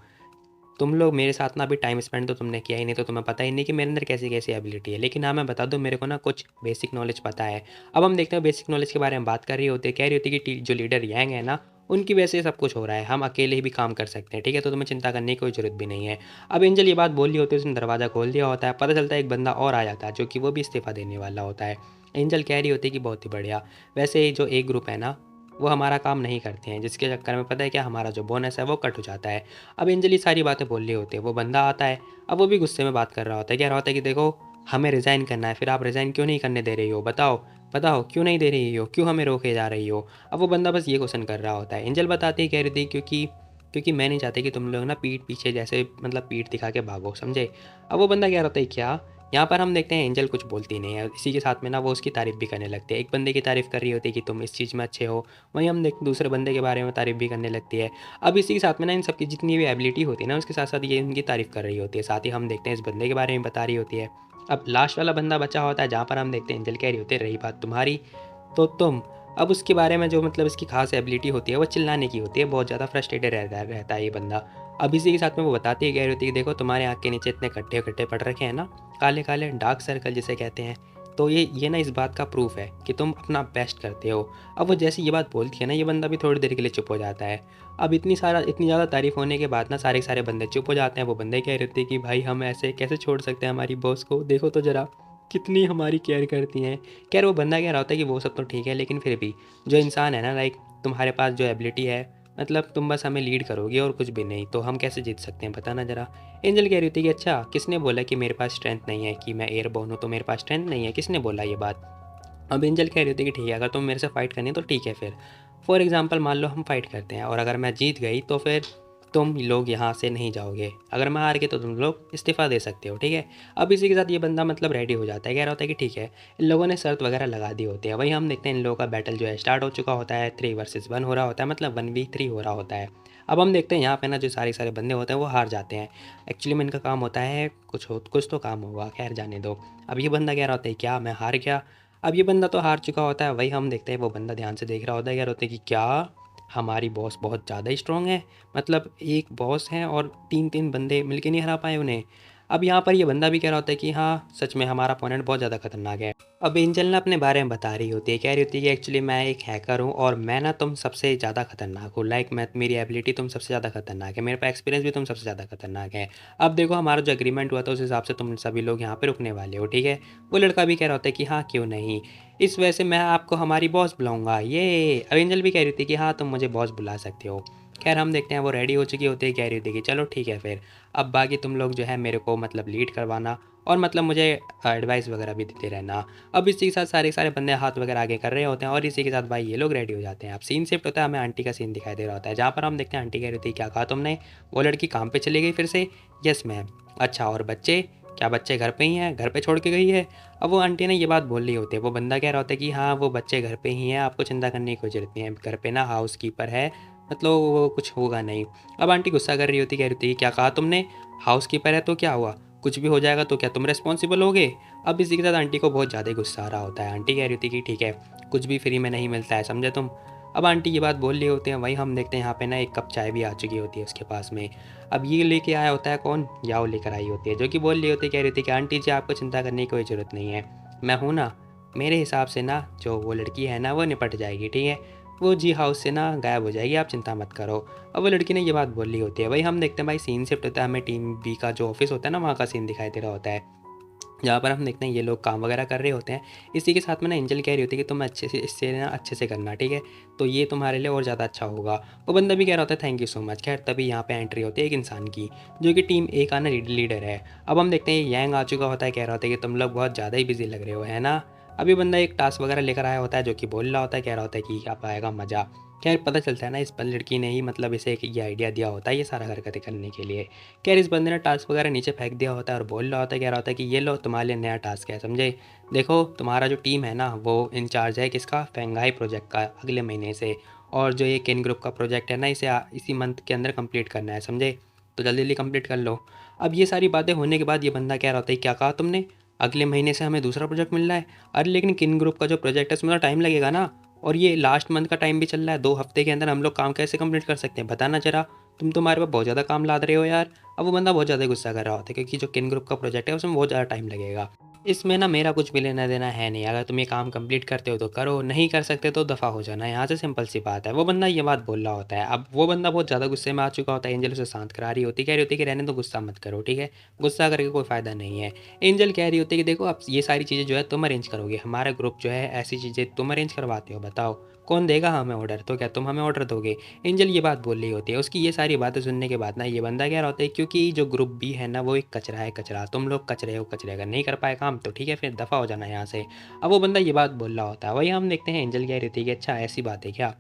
तुम लोग मेरे साथ ना अभी टाइम स्पेंड तो तुमने किया ही नहीं, तो तुम्हें पता ही नहीं कि मेरे अंदर कैसी कैसी एबिलिटी है। लेकिन हाँ मैं बता दूँ, मेरे को ना कुछ बेसिक नॉलेज पता है। अब हम देखते हैं बेसिक नॉलेज के बारे में बात कर रही होती है। कह रही होती है कि जो लीडर यांग है ना, उनकी वजह से सब कुछ हो रहा है, हम अकेले ही भी काम कर सकते हैं, ठीक है, तो तुम्हें चिंता करने की कोई जरूरत भी नहीं है। अब एंजल ये बात बोल रही होती है, उसने दरवाज़ा खोल दिया होता है। पता चलता है एक बंदा और आ जाता है जो कि वो भी इस्तीफा देने वाला होता है। एंजल कह रही होती है कि बहुत ही बढ़िया, वैसे जो एक ग्रुप है ना वो हमारा काम नहीं करते हैं, जिसके चक्कर में पता है क्या, हमारा जो बोनस है वो कट हो जाता है। अब एंजल ये सारी बातें बोल रही होती है। वो बंदा आता है। अब वो भी गुस्से में बात कर रहा होता है, कह रहा होता है कि देखो हमें रिज़ाइन करना है, फिर आप रिज़ाइन क्यों नहीं करने दे रही हो, बताओ बताओ क्यों नहीं दे रही हो, क्यों हमें रोके जा रही हो। अब वो बंदा बस ये क्वेश्चन कर रहा होता है। एंजल बताती है, कह रही थी क्योंकि क्योंकि मैं नहीं चाहती कि तुम लोग ना पीठ पीछे जैसे मतलब पीठ दिखा के भागो, समझे। अब वो बंदा कह रहा होता है क्या। यहाँ पर हम देखते हैं एंजल कुछ बोलती नहीं है, इसी के साथ में ना वो उसकी तारीफ़ भी करने लगती है। एक बंदे की तारीफ़ कर रही होती है कि तुम इस चीज़ में अच्छे हो, वहीं हम देख दूसरे बंदे के बारे में तारीफ़ भी करने लगती है। अब इसी के साथ में ना इन सबकी जितनी भी एबिलिटी होती है ना, उसके साथ साथ ये इनकी तारीफ़ कर रही होती है। साथ ही हम देखते हैं इस बंदे के बारे में बता रही होती है। अब लास्ट वाला बंदा बचा होता है, जहाँ पर हम देखते हैं एंजल कह रही होती है रही बात तुम्हारी तो तुम। अब उसके बारे में जो मतलब इसकी खास एबिलिटी होती है वो चिल्लाने की होती है, बहुत ज़्यादा फ्रस्ट्रेटेड रहता है ये बंदा। अब इसी के साथ में वो बताती है, कह रही होती है कि देखो तुम्हारे आँख के नीचे इतने गड्ढे गड्ढे पड़ रखे हैं ना, काले काले डार्क सर्कल जिसे कहते हैं, तो ये ना इस बात का प्रूफ है कि तुम अपना बेस्ट करते हो। अब वो जैसे ये बात बोलती है ना, ये बंदा भी थोड़ी देर के लिए चुप हो जाता है। अब इतनी ज़्यादा तारीफ होने के बाद ना सारे के सारे बंदे चुप हो जाते हैं। वो बंदे कह रहे होते हैं कि भाई हम ऐसे कैसे छोड़ सकते हैं हमारी बॉस को, देखो तो ज़रा कितनी हमारी केयर करती हैं। खैर वो बंदा कह रहा होता है कि वो सब तो ठीक है, लेकिन फिर भी जो इंसान है ना, लाइक तुम्हारे पास जो एबिलिटी है, मतलब तुम बस हमें लीड करोगे और कुछ भी नहीं, तो हम कैसे जीत सकते हैं बताना ज़रा। एंजल कह रही थी कि अच्छा किसने बोला कि मेरे पास स्ट्रेंथ नहीं है, कि मैं एयरबोर्न हूँ तो मेरे पास स्ट्रेंथ नहीं है, किसने बोला ये बात। अब एंजल कह रही थी कि ठीक है, अगर तुम मेरे से फाइट करनी है तो ठीक है, फिर फॉर एग्जांपल मान लो हम फाइट करते हैं और अगर मैं जीत गई तो फिर तुम लोग यहाँ से नहीं जाओगे, अगर मैं हार गई तो तुम लोग इस्तीफ़ा दे सकते हो, ठीक है। अब इसी के साथ ये बंदा मतलब रेडी हो जाता है, कह रहा होता है कि ठीक है। इन लोगों ने शर्त वगैरह लगा दी होती है। वहीं हम देखते हैं इन लोगों का बैटल जो है स्टार्ट हो चुका होता है, 3 वर्सेस 1 हो रहा होता है, मतलब 1v3 हो रहा होता है। अब हम देखते हैं यहाँ पे ना जो सारे सारे बंदे होते हैं वो हार जाते हैं। एक्चुअली में इनका काम होता है कुछ तो काम होगा, खैर जाने दो। अब ये बंदा कह रहा होता है क्या मैं हार गया। अब ये बंदा तो हार चुका होता है। वही हम देखते हैं वो बंदा ध्यान से देख रहा होता है, कह रहा होता है कि क्या हमारी बॉस बहुत ज़्यादा ही स्ट्रॉन्ग है, मतलब एक बॉस है और 3-3 बंदे मिलके नहीं हरा पाए उन्हें। अब यहाँ पर ये बंदा भी कह रहा होता है कि हाँ सच में हमारा अपोनेंट बहुत ज़्यादा खतरनाक है। अब एंजल ना अपने बारे में बता रही होती है, कह रही होती है कि एक्चुअली मैं एक हैकर हूँ और मैं ना तुम सबसे ज़्यादा खतरनाक हूँ, लाइक मैं मेरी एबिलिटी तुम सबसे ज़्यादा खतरनाक है, मेरे पास एक्सपीरियंस भी तुम सबसे ज़्यादा खतरनाक है। अब देखो हमारा जो एग्रीमेंट हुआ था उस हिसाब से तुम सभी लोग यहाँ पे रुकने वाले हो, ठीक है। वो लड़का भी कह रहा होता है कि हाँ क्यों नहीं, इस वजह से मैं आपको हमारी बॉस बुलाऊंगा ये। अब एंजल भी कह रही थी कि हाँ तुम मुझे बॉस बुला सकते हो। खैर हम देखते हैं वो रेडी हो चुकी होती है, कह रही थी कि चलो ठीक है फिर अब बाकी तुम लोग जो है मेरे को मतलब लीड करवाना और मतलब मुझे एडवाइस वगैरह भी देते रहना। अब इसी के साथ सारे सारे बंदे हाथ वगैरह आगे कर रहे होते हैं और इसी के साथ भाई ये लोग रेडी हो जाते हैं। अब सीन शिफ्ट होता है, हमें आंटी का सीन दिखाई दे रहा होता है, जहाँ पर हम देखते हैं आंटी कह रही थी क्या कहा तुमने, वो लड़की काम पे चली गई फिर से। Yes ma'am. अच्छा और बच्चे, क्या बच्चे घर पे ही हैं, घर पे छोड़ के गई है। अब वो आंटी ने ये बात बोल रही होती है। वो बंदा कह रहा होता है कि हाँ वो बच्चे घर पे ही हैं, आपको चिंता करने की कोई जरूरत नहीं है, घर पे ना हाउस कीपर है, मतलब वो कुछ होगा नहीं। अब आंटी गुस्सा कर रही होती, कह रही होती क्या कहा तुमने, हाउस कीपर है तो क्या हुआ, कुछ भी हो जाएगा तो क्या तुम रिस्पॉन्सिबल होगे। अब इसी के साथ आंटी को बहुत ज़्यादा गुस्सा आ रहा होता है। आंटी कह रही होती कि ठीक है कुछ भी फ्री में नहीं मिलता है, समझे तुम। अब आंटी ये बात बोल रही होती हैं। वहीं हम देखते हैं यहाँ पे ना एक कप चाय भी आ चुकी होती है उसके पास में। अब ये लेके आया होता है कौन, याओ लेकर आई होती है, जो कि बोल रही होती है, कह रही थी कि आंटी जी आपको चिंता करने की कोई ज़रूरत नहीं है, मैं हूँ ना, मेरे हिसाब से ना जो वो लड़की है ना वो निपट जाएगी, ठीक है, वो जी हाउस से ना गायब हो जाएगी, आप चिंता मत करो। अब वो लड़की ने ये बात बोल रही होती है। वही हम देखते हैं भाई सीन शिफ्ट होता है, हमें टीम बी का जो ऑफिस होता है ना वहाँ का सीन दिखाई दे रहा होता है, जहाँ पर हम देखते हैं ये लोग काम वगैरह कर रहे होते हैं। इसी के साथ में ना एंजल कह रही होती है कि तुम अच्छे से इससे ना अच्छे से करना, ठीक है, तो ये तुम्हारे लिए और ज़्यादा अच्छा होगा। वो बंदा भी कह रहा होता है थैंक यू सो मच। खैर तभी यहाँ पे एंट्री होती है एक इंसान की, जो कि टीम ए का ना लीडर है। अब हम देखते हैं ये यांग आ चुका होता है, कह रहा होता है कि तुम लोग बहुत ज़्यादा ही बिजी लग रहे हो, है ना, अभी बंदा एक टास्क वगैरह लेकर आया होता है जो कि बोल रहा होता है, कह रहा होता है कि अब आएगा मज़ा। खैर पता चलता है ना इस लड़की ने ही मतलब इसे एक ये आइडिया दिया होता है ये सारा हरकतें करने के लिए। खैर इस बंदे ने टास्क वगैरह नीचे फेंक दिया होता है और बोल रहा होता है, कह रहा होता है कि ये लो तुम्हारे लिए नया टास्क है, समझे। देखो तुम्हारा जो टीम है ना वो इंचार्ज है किसका, फेंगाई प्रोजेक्ट का अगले महीने से। और जो ये किन ग्रुप का प्रोजेक्ट है ना इसे इसी मंथ के अंदर कंप्लीट करना है, समझे। तो जल्दी जल्दी कंप्लीट कर लो। अब ये सारी बातें होने के बाद ये बंदा कह रहा होता है, क्या कहा तुमने, अगले महीने से हमें दूसरा प्रोजेक्ट मिल रहा है। अरे लेकिन किन ग्रुप का जो प्रोजेक्ट है उसमें तो टाइम लगेगा ना, और ये लास्ट मंथ का टाइम भी चल रहा है, 2 हफ्ते के अंदर हम लोग काम कैसे कंप्लीट कर सकते हैं, बताना जरा। तुम्हारे पास बहुत ज़्यादा काम लाद रहे हो यार। अब वो बंदा बहुत ज़्यादा गुस्सा कर रहा होता है क्योंकि जो किन ग्रुप का प्रोजेक्ट है उसमें बहुत ज़्यादा टाइम लगेगा। इसमें ना मेरा कुछ भी लेना देना है नहीं, अगर तुम ये काम कंप्लीट करते हो तो करो, नहीं कर सकते तो दफ़ा हो जाना यहाँ से, सिंपल सी बात है। वो बंदा ये बात बोल रहा होता है। अब वो बंदा बहुत ज़्यादा गुस्से में आ चुका होता है, एंजल उसे शांत करा रही होती, कह रही होती है कि रहने दो, गुस्सा मत करो, ठीक है, गुस्सा करके कोई फ़ायदा नहीं है। एंजल कह रही होती है कि देखो अब ये सारी चीज़ें जो है तुम अरेंज करोगे, हमारा ग्रुप जो है ऐसी चीज़ें तुम अरेंज करवाते हो, बताओ कौन देगा हमें ऑर्डर, तो क्या तुम हमें ऑर्डर दोगे। एंजल ये बात बोल रही होती है। उसकी ये सारी बातें सुनने के बाद ना ये बंदा कह रहा होता है, क्योंकि जो ग्रुप बी है ना वो एक कचरा है, कचरा, तुम लोग कचरे हो, कचरे, अगर नहीं कर पाए काम तो ठीक है फिर दफ़ा हो जाना यहाँ से। अब वो बंदा ये बात बोल रहा होता है, वही हम देखते हैं एंजल कह रही थी कि अच्छा ऐसी बात है क्या,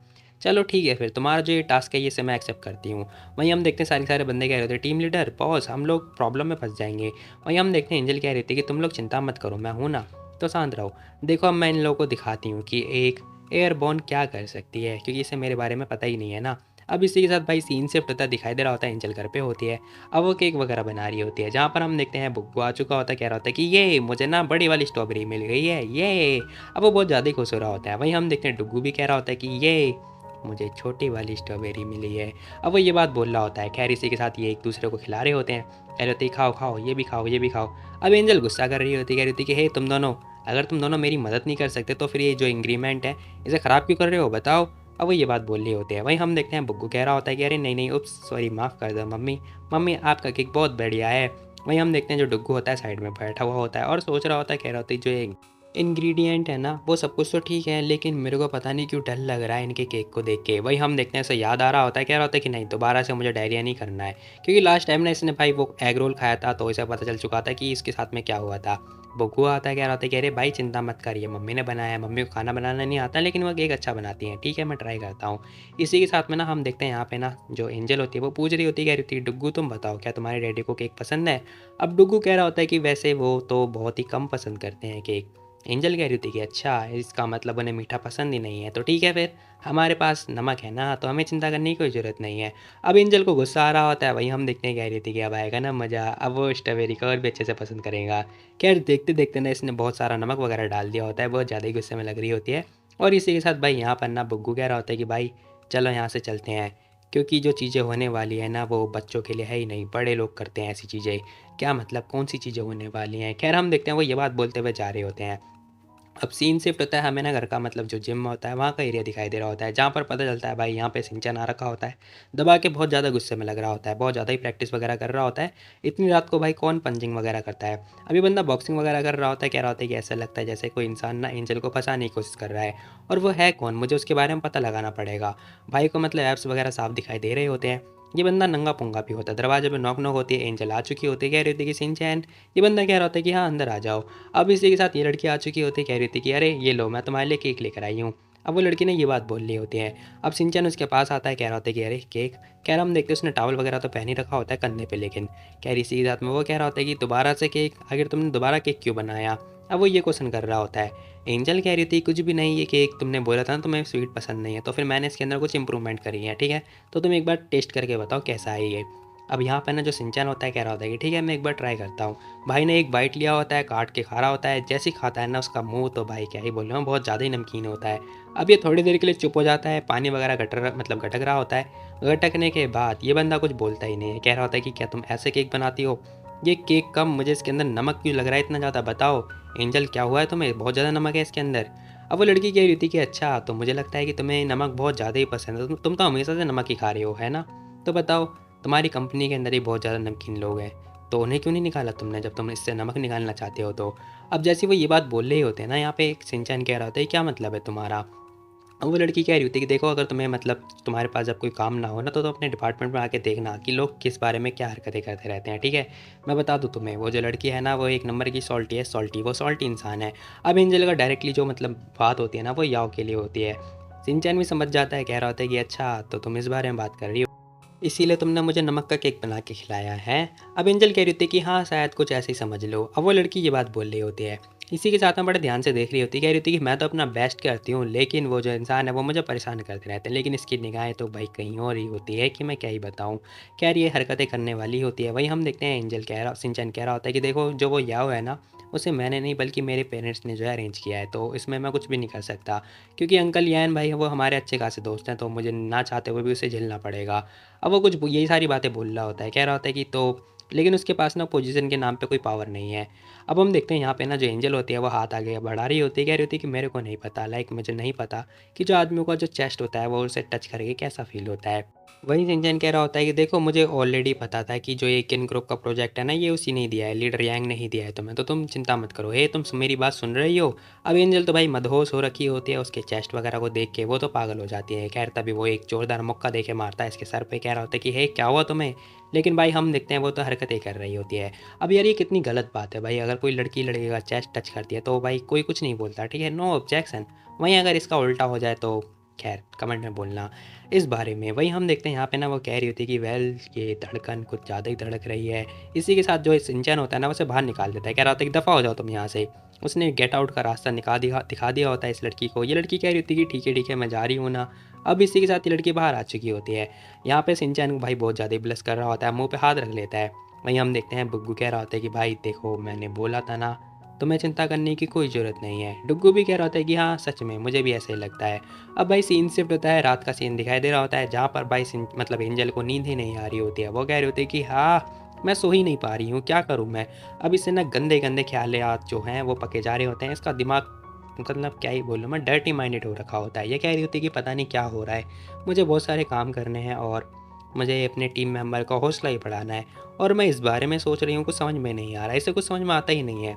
चलो ठीक है फिर तुम्हारा जो ये टास्क है ये से मैं एक्सेप्ट करती हूँ। वहीं हम देखते हैं सारे सारे बंदे कह रहे थे, टीम लीडर बॉस हम लोग प्रॉब्लम में फंस जाएंगे। वहीं हम देखते हैं एंजल कह रही थी कि तुम लोग चिंता मत करो, मैं हूँ ना, तो शांत रहो। देखो अब मैं इन लोगों को दिखाती हूँ कि एक एयरबॉर्न क्या कर सकती है, क्योंकि इसे मेरे बारे में पता ही नहीं है ना। अब इसी के साथ भाई सीन शिफ्ट होता दिखाई दे रहा होता है, एंजल घर पे होती है। अब वो केक वगैरह बना रही होती है, जहाँ पर हम देखते हैं बुग्गू आ चुका होता है, कह रहा होता है कि ये मुझे ना बड़ी वाली स्ट्रॉबेरी मिल गई है ये। अब वो बहुत ज़्यादा ही खुश हो रहा होता है। वहीं हम देखते हैं डुग्गू भी कह रहा होता है कि ये मुझे छोटी वाली स्ट्रॉबेरी मिली है। अब वो ये बात बोल रहा होता है। खैर इसी के साथ ये एक दूसरे को खिला रहे होते हैं, कह रहे होते हैं खाओ खाओ, ये भी खाओ ये भी खाओ। अब एंजल गुस्सा कर रही होती है, कह रही होती कि हे तुम दोनों, अगर तुम दोनों मेरी मदद नहीं कर सकते तो फिर ये जो इंग्रीमेंट है इसे ख़राब क्यों कर रहे हो, बताओ। अब वो ये बात बोल रही होती है। वहीं हम देखते हैं बुग्गू कह रहा होता है कि अरे नहीं नहीं, उप्स सॉरी, माफ़ कर दो मम्मी, मम्मी आपका केक बहुत बढ़िया है। वहीं हम देखते हैं जो डुग्गू होता है साइड में बैठा हुआ होता है और सोच रहा होता है, कह रहा होता है जो ये इंग्रेडिएंट है ना वो सब कुछ तो ठीक है, लेकिन मेरे को पता नहीं क्यों डर लग रहा है इनके केक को देख के। वही हम देखते हैं इसे याद आ रहा होता है, कह रहा होता है कि नहीं दोबारा से मुझे डायरिया नहीं करना है, क्योंकि लास्ट टाइम ना इसने भाई वो एग रोल खाया था तो इसे पता चल चुका था कि इसके साथ में क्या हुआ था। बुग्गू आता है, कह रहा होता है कि अरे भाई चिंता मत करिए, मम्मी ने बनाया है, मम्मी को खाना बनाना नहीं आता लेकिन वो केक अच्छा बनाती हैं, ठीक है मैं ट्राई करता हूँ। इसी के साथ में ना हम देखते हैं यहाँ पे ना जो एंजल होती है वो पूछ रही होती है, कह रही होती है डुग्गू तुम बताओ क्या तुम्हारे डैडी को केक पसंद है। अब डुग्गू कह रहा होता है कि वैसे वो तो बहुत ही कम पसंद करते हैं केक। एंजल कह रही थी कि अच्छा इसका मतलब उन्हें मीठा पसंद ही नहीं है, तो ठीक है फिर हमारे पास नमक है ना तो हमें चिंता करने की कोई ज़रूरत नहीं है। अब एंजल को गुस्सा आ रहा होता है, वही हम देखते हैं कह रही थी कि अब आएगा ना मज़ा, अब वो स्ट्रॉबेरी को और भी अच्छे से पसंद करेगा। खैर देखते देखते ना इसने बहुत सारा नमक वगैरह डाल दिया होता है, बहुत ज़्यादा ही गुस्से में लग रही होती है। और इसी के साथ भाई यहाँ पर ना बुग्गू कह रहा होता है कि भाई चलो यहाँ से चलते हैं, क्योंकि जो चीज़ें होने वाली है ना वो बच्चों के लिए है ही नहीं, बड़े लोग करते हैं ऐसी चीज़ें। क्या मतलब कौन सी चीज़ें होने वाली हैं। खैर हम देखते हैं वो ये बात बोलते हुए जा रहे होते हैं। अब सीन शिफ्ट होता है, हमें ना घर का मतलब जो जिम होता है वहाँ का एरिया दिखाई दे रहा होता है, जहाँ पर पता चलता है भाई यहाँ पे सिंचन आ रखा होता है, दबा के बहुत ज़्यादा गुस्से में लग रहा होता है, बहुत ज़्यादा ही प्रैक्टिस वगैरह कर रहा होता है। इतनी रात को भाई कौन पंचिंग वगैरह करता है। अभी बंदा बॉक्सिंग वगैरह कर रहा होता है, कह रहा होता है कि ऐसा लगता है जैसे कोई इंसान ना एंजल को फंसाने की कोशिश कर रहा है, और वो है कौन, मुझे उसके बारे में पता लगाना पड़ेगा। भाई को मतलब एप्स वगैरह साफ दिखाई दे रहे होते हैं। ये बंदा नंगा पुंगा भी होता है, दरवाजे पे नॉक नॉक होती है, एंजल आ चुकी होती है, कह रही होती है कि सिंचैन। ये बंदा कह रहा होता है कि हाँ अंदर आ जाओ। अब इसी के साथ ये लड़की आ चुकी होती है, कह रही थी कि अरे ये लो मैं तुम्हारे लिए केक लेकर आई हूँ। अब वो लड़की ने ये बात बोल ली होती है। अब सिंचन उसके पास आता है, कह रहा होता है कि अरे केक, कह रहा हम देखते हैं उसने टॉवल वगैरह तो पहन ही रखा होता है कंधे पे, लेकिन कह रही इसी के साथ में वो कह रहा होता है कि दोबारा से केक, आखिर तुमने दोबारा केक क्यों बनाया। अब वो ये क्वेश्चन कर रहा होता है। एंजल कह रही थी कुछ भी नहीं, ये केक तुमने बोला था ना तुम्हें स्वीट पसंद नहीं है, तो फिर मैंने इसके अंदर कुछ इंप्रूवमेंट करी है, ठीक है, तो तुम एक बार टेस्ट करके बताओ कैसा है ये। अब यहाँ पर ना जो सिंचन होता है कह रहा होता है कि ठीक है मैं एक बार ट्राई करता हूँ। भाई ने एक बाइट लिया होता है, काट के खा रहा होता है, जैसे ही खाता है ना उसका मुंह तो भाई क्या ही बोल रहा हूँ बहुत ज़्यादा ही नमकीन होता है। अब ये थोड़ी देर के लिए चुप हो जाता है, पानी वगैरह गटक रहा होता है। गटकने के बाद ये बंदा कुछ बोलता ही नहीं है, कह रहा होता है कि क्या तुम ऐसे केक बनाती हो, ये केक कम, मुझे इसके अंदर नमक क्यों लग रहा है इतना ज़्यादा, बताओ एंजल क्या हुआ है तुम्हें, बहुत ज़्यादा नमक है इसके अंदर। अब वो लड़की कह रही थी कि अच्छा तो मुझे लगता है कि तुम्हें नमक बहुत ज़्यादा ही पसंद है, तुम तो हमेशा से नमक ही खा रहे हो है ना, तो बताओ तुम्हारी कंपनी के अंदर ही बहुत ज़्यादा नमकीन लोग हैं, तो उन्हें क्यों नहीं निकाला तुमने जब तुम इससे नमक निकालना चाहते हो तो। अब जैसे वो ये बात बोल रहे होते हैं ना यहाँ पे एक सिंचन कह रहा होता है क्या मतलब है तुम्हारा, अब वो लड़की कह रही होती है कि देखो, अगर तुम्हें मतलब तुम्हारे पास जब कोई काम ना हो ना, तो अपने डिपार्टमेंट में आके देखना कि लोग किस बारे में क्या हरकतें करते रहते हैं, ठीक है। मैं बता दूँ तुम्हें, वो जो लड़की है ना, वो एक नंबर की सॉल्टी है, सॉल्टी, वो सॉल्टी इंसान है। अब एंजल का डायरेक्टली जो मतलब बात होती है ना, वो याओ के लिए होती है। सिंचैन भी समझ जाता है, कह रहा होता है कि अच्छा, तो तुम इस बारे में बात कर रही हो, इसीलिए तुमने मुझे नमक का केक बना के खिलाया है। अब एंजल कह रही होती है कि हाँ, शायद कुछ ऐसे ही समझ लो। अब वो लड़की ये बात बोल रही होती है, इसी के साथ में बड़े ध्यान से देख रही होती है, कह रही होती है कि मैं तो अपना बेस्ट करती हूँ, लेकिन वो जो इंसान है वो मुझे परेशान करते रहते हैं, लेकिन इसकी निगाहें तो भाई कहीं और ही होती है कि मैं क्या ही बताऊँ। कह रही है हरकतें करने वाली होती है। वही हम देखते हैं एंजल कह रहा, सिंचन कह रहा होता है कि देखो, जो वो याओ है ना, उसे मैंने नहीं बल्कि मेरे पेरेंट्स ने जो है अरेंज किया है, तो इसमें मैं कुछ भी नहीं कर सकता, क्योंकि अंकल यान भाई वो हमारे अच्छे खासे दोस्त हैं, तो मुझे ना चाहते हुए भी उसे झेलना पड़ेगा। अब वो कुछ यही सारी बातें बोल रहा होता है, कह रहा होता है कि तो लेकिन उसके पास ना पोजीशन के नाम पे कोई पावर नहीं है। अब हम देखते हैं यहाँ पे ना, जो एंजल होती है वो हाथ आगे बढ़ा रही होती है, कह रही होती है कि मेरे को नहीं पता, लाइक मुझे नहीं पता कि जो आदमियों का जो चेस्ट होता है वो उसे टच करके कैसा फील होता है। वहीं सिंचन कह रहा होता है कि देखो, मुझे ऑलरेडी पता था कि जो ये किन ग्रुप का प्रोजेक्ट है ना, ये उसी ने दिया है, लीडर यांग ने ही दिया है तुम्हें, तो तुम चिंता मत करो। हे, तुम मेरी बात सुन रही हो? अब एंजल तो भाई मदहोश हो रखी होती है उसके चेस्ट वगैरह को देख के, वो तो पागल हो जाती है। खैर, तभी वो एक जोरदार मुक्का देके मारता है इसके सर पे, कह रहा होता है कि हे, क्या हुआ तुम्हें? लेकिन भाई हम देखते हैं वो तो हरकतें कर रही होती है। अब यार, ये कितनी गलत बात है भाई, अगर कोई लड़की लड़के का चेस्ट टच करती है तो भाई कोई कुछ नहीं बोलता, ठीक है, नो ऑब्जेक्शन। वहीं अगर इसका उल्टा हो जाए तो खैर, कमेंट में बोलना इस बारे में। वहीं हम देखते हैं यहाँ पे ना, वो कह रही होती है कि वेल, ये धड़कन कुछ ज़्यादा ही धड़क रही है। इसी के साथ जो सिंचन होता है ना, उसे बाहर निकाल देता है, कह रहा होता है कि दफ़ा हो जाओ तुम यहाँ से। उसने गेट आउट का रास्ता दिखा दिया होता है इस लड़की को। ये लड़की कह रही होती है कि ठीक है, मैं जा रही हूँ ना। अब इसी के साथ ये लड़की बाहर आ चुकी होती है। यहाँ पे सिंचन भाई बहुत ज़्यादा ब्लश कर रहा होता है, मुँह पे हाथ रख लेता है। वहीं हम देखते हैं बुग्गू कह रहा होता है कि भाई देखो, मैंने बोला था ना, तुम्हें चिंता करने की कोई ज़रूरत नहीं है। डुग्गू भी कह रहा होता है कि हाँ, सच में मुझे भी ऐसे ही लगता है। अब भाई सीन शिफ्ट होता है, रात का सीन दिखाई दे रहा होता है, जहाँ पर भाई मतलब एंजल को नींद ही नहीं आ रही होती है। वो कह रही होती है कि हाँ, मैं सो ही नहीं पा रही हूँ, क्या करूँ मैं। अब इससे ना गंदे गंदे ख्यालात जो हैं वो पके जा रहे होते हैं। इसका दिमाग मतलब क्या ही बोलूँ मैं, डर्टी माइंडेड हो रखा होता है। ये कह रही होती है कि पता नहीं क्या हो रहा है, मुझे बहुत सारे काम करने हैं और मुझे अपने टीम मेंबर का हौसला ही बढ़ाना है, और मैं इस बारे में सोच रही हूँ, कुछ समझ में नहीं आ रहा है, इसे कुछ समझ में आता ही नहीं है।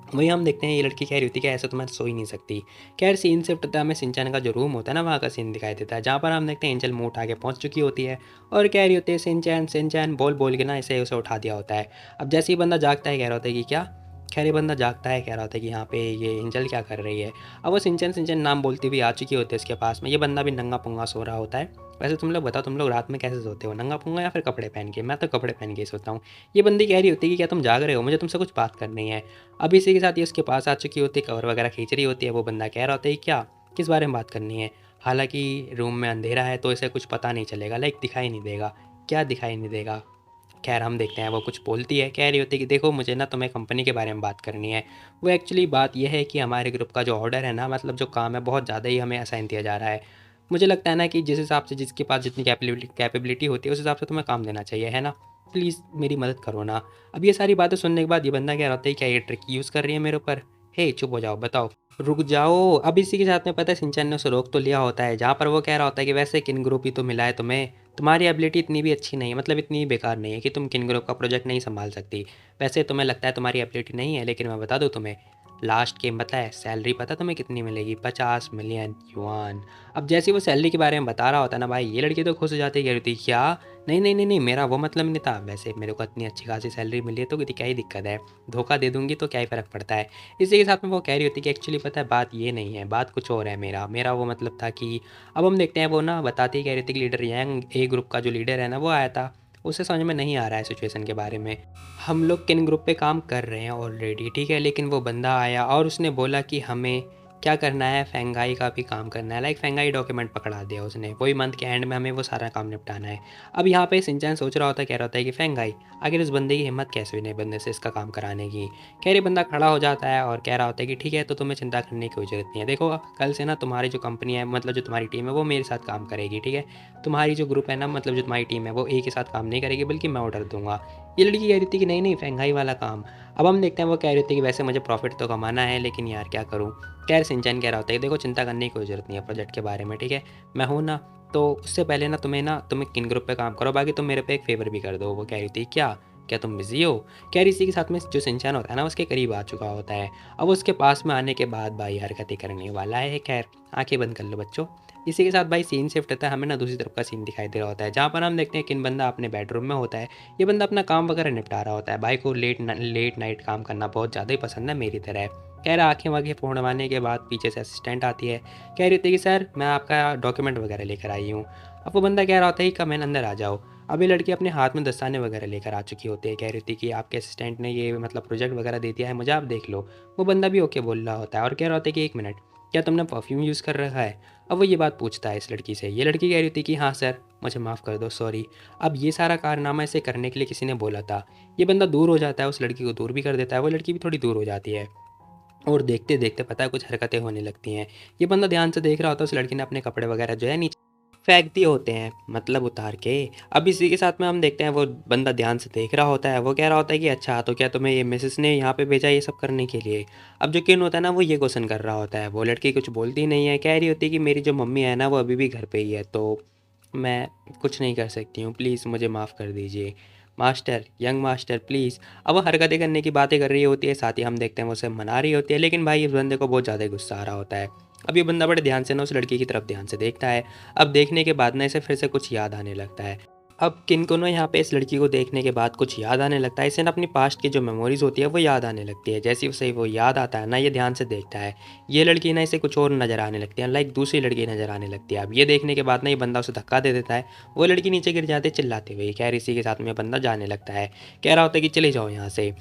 वहीं हम देखते हैं ये लड़की कह रही होती है कि ऐसे तो मैं सो ही नहीं सकती। खैर, सीन शिफ्ट होता है, हमें सिंचन का जो रूम होता है ना, वहाँ का सीन दिखाई देता है, जहाँ पर हम देखते हैं एंजल मुँह उठा के पहुँच चुकी होती है और कह रही होती है सिंचन सिंचन बोल बोल के ना, इसे उसे उठा दिया होता है। अब जैसे ही बंदा जागता है, कह रहा होता है कि क्या। खैर, ये बंदा जागता है, कह रहा होता है कि यहाँ पे ये एंजल क्या कर रही है। अब वो सिंचन सिंचन नाम बोलती हुई आ चुकी होती है उसके पास में। ये बंदा भी नंगा पुंगा सो रहा होता है। वैसे तुम लोग बताओ, तुम लोग रात में कैसे सोते हो, नंगा पुंगा या फिर कपड़े पहन के? मैं तो कपड़े पहन के ही सोता हूँ। ये बंदी कह रही होती है कि क्या तुम जाग रहे हो, मुझे तुमसे कुछ बात करनी है। अब इसी के साथ ये उसके पास आ चुकी होती है, कवर वगैरह खींच रही होती है। वो बंदा कह रहा होता है क्या, किस बारे में बात करनी है? हालांकि रूम में अंधेरा है तो इसे कुछ पता नहीं चलेगा, लाइक दिखाई नहीं देगा। क्या दिखाई नहीं देगा? खैर, हम देखते हैं वो कुछ बोलती है, कह रही होती है कि देखो, मुझे ना तुम्हें कंपनी के बारे में बात करनी है। वो एक्चुअली बात यह है कि हमारे ग्रुप का जो ऑर्डर है ना, मतलब जो काम है, बहुत ज़्यादा ही हमें असाइन दिया जा रहा है। मुझे लगता है ना कि जिस हिसाब से जिसके पास जितनी कैपेबिलिटी होती है, उस हिसाब से तुम्हें काम देना चाहिए, है ना। प्लीज़ मेरी मदद करो ना। अब ये सारी बातें सुनने के बाद ये बंदा कह रहा होता है, क्या ये ट्रिक यूज़ कर रही है मेरे ऊपर? हे, चुप हो जाओ, बताओ, रुक जाओ। अब इसी के साथ में पता है सिंचन ने उसे रोक तो लिया होता है, जहाँ पर वो कह रहा होता है कि वैसे किन ग्रुप ही तो मिला है तुम्हें, तुम्हारी एबिलिटी इतनी भी अच्छी नहीं है, मतलब इतनी बेकार नहीं है कि तुम किन ग्रुप का प्रोजेक्ट नहीं संभाल सकती। वैसे तुम्हें लगता है तुम्हारी एबिलिटी नहीं है, लेकिन मैं बता दूँ तुम्हें, लास्ट गेम पता है सैलरी पता तुम्हें कितनी मिलेगी? 50 मिलियन युआन। अब जैसे ही वो सैलरी के बारे में बता रहा होता है ना भाई, ये लड़की तो खुश हो जाती है, कह रही थी क्या, नहीं नहीं नहीं नहीं, मेरा वो मतलब नहीं था, वैसे मेरे को इतनी अच्छी खासी सैलरी मिली है तो क्या ही दिक्कत है, धोखा दे दूंगी तो क्या ही फ़र्क पड़ता है। इसी के साथ में वो कह रही होती है कि एक्चुअली पता है बात ये नहीं है, बात कुछ और है। मेरा मेरा वो मतलब था कि, अब हम देखते हैं वो ना बताती, कह रही थी कि लीडर यांग ए ग्रुप का जो लीडर है ना, वो आया था, उसे समझ में नहीं आ रहा है सिचुएशन के बारे में, हम लोग किन ग्रुप पे काम कर रहे हैं ऑलरेडी, ठीक है, लेकिन वो बंदा आया और उसने बोला कि हमें क्या करना है, फेंगाई का भी काम करना है, लाइक फेंगाई डॉक्यूमेंट पकड़ा दिया उसने, वही मंथ के एंड में हमें वो सारा काम निपटाना है। अब यहाँ पे सिंचन सोच रहा होता है, कह रहा होता है कि फेंगाई, आखिर उस बंदे की हिम्मत कैसे हुई नए बंदे से इसका काम कराने की। कह रही, बंदा खड़ा हो जाता है और कह रहा होता है कि ठीक है, तो तुम्हें चिंता करने की कोई जरूरत नहीं है, देखो कल से ना तुम्हारी जो कंपनी है, मतलब जो तुम्हारी टीम है, वो मेरे साथ काम करेगी, ठीक है। तुम्हारी जो ग्रुप है ना, मतलब जो तुम्हारी टीम है, वो एक ही साथ काम नहीं करेगी, बल्कि मैं ऑर्डर दूंगा। ये लड़की कह रही थी कि नहीं नहीं, फेंगाई वाला काम। अब हम देखते हैं वो कह रही थी कि वैसे मुझे प्रॉफिट तो कमाना है, लेकिन यार क्या करूँ। खैर, सिंचन कह रहा होता है, देखो चिंता करने की कोई ज़रूरत नहीं है प्रोजेक्ट के बारे में, ठीक है, मैं हूँ ना। तो उससे पहले ना तुम्हें किन ग्रुप पे काम करो, बाकी तुम मेरे पे एक फ़ेवर भी कर दो। वो कह रही थी क्या, क्या तुम बिजी हो? कह रही इसी के साथ में जो शिनचैन होता है ना उसके करीब आ चुका होता है। अब उसके पास में आने के बाद भाई हरकतें करने वाला है। खैर आंखें बंद कर लो बच्चों। इसी के साथ भाई सीन शिफ्ट होता है, हमें ना दूसरी तरफ का सीन दिखाई दे रहा होता है जहाँ पर हम देखते हैं कि इन बंदा अपने बेडरूम में होता है। ये बंदा अपना काम वगैरह निपटा रहा होता है। भाई को लेट नाइट काम करना बहुत ज़्यादा ही पसंद है मेरी तरह। कह रहा आंखें वाखें फोड़वाने के बाद पीछे से असिस्टेंट आती है। कह रही थी कि सर मैं आपका डॉक्यूमेंट वगैरह लेकर आई हूँ। अब वो बंदा कह रहा होता है कि कम इन अंदर आ जाओ। अब ये लड़की अपने हाथ में दस्ताने वगैरह लेकर आ चुकी होती है। कह रही थी कि आपके असिस्टेंट ने ये मतलब प्रोजेक्ट वगैरह दे दिया है मुझे, आप देख लो। वो बंदा भी ओके बोल रहा होता है और कह रहा होता है कि एक मिनट, क्या तुमने परफ्यूम यूज़ कर रखा है? अब वो ये बात पूछता है इस लड़की से। ये लड़की कह रही थी कि हाँ सर, मुझे माफ़ कर दो, सॉरी। अब ये सारा कारनामा इसे करने के लिए किसी ने बोला था। ये बंदा दूर हो जाता है, उस लड़की को दूर भी कर देता है। वो लड़की भी थोड़ी दूर हो जाती है और देखते देखते पता है कुछ हरकतें होने लगती हैं। ये बंदा ध्यान से देख रहा होता है, उस लड़की ने अपने कपड़े वगैरह जो है नीचे फेंक दिए होते हैं, मतलब उतार के। अब इसी के साथ में हम देखते हैं वो बंदा ध्यान से देख रहा होता है। वो कह रहा होता है कि अच्छा तो क्या तुम्हें ये मिसेस ने यहाँ पे भेजा ये सब करने के लिए? अब जो किन होता है ना वो ये क्वेश्चन कर रहा होता है। वो लड़की कुछ बोलती नहीं है, कह रही होती है कि मेरी जो मम्मी है ना वो अभी भी घर पे ही है, तो मैं कुछ नहीं कर सकती हूँ, प्लीज़ मुझे माफ़ कर दीजिए मास्टर, यंग मास्टर प्लीज़। अब वो हरकतें करने की बातें कर रही होती है, साथ ही हम देखते हैं वो उसे मना रही होती है। लेकिन भाई इस बंदे को बहुत ज़्यादा गुस्सा आ रहा होता है। अब ये बंदा बड़े ध्यान से ना उस लड़की की तरफ ध्यान से देखता है। अब देखने के बाद ना इसे फिर से कुछ याद आने लगता है। अब किन को ना यहाँ पे इस लड़की को देखने के बाद कुछ याद आने लगता है। इसे ना अपनी पास्ट की जो मेमोरीज होती है वो याद आने लगती है। जैसे ही उसे वो याद आता है ना, ये ध्यान से देखता है। ये लड़की ना इसे कुछ और नज़र आने लगती है, लाइक दूसरी लड़की नज़र आने लगती है। अब ये देखने के बाद ना ये बंदा उसे धक्का दे देता है। वो लड़की नीचे गिर जाती है चिल्लाते हुए। खैर इसी के साथ में बंदा जाने लगता है। कह रहा होता है कि चले जाओ यहाँ से।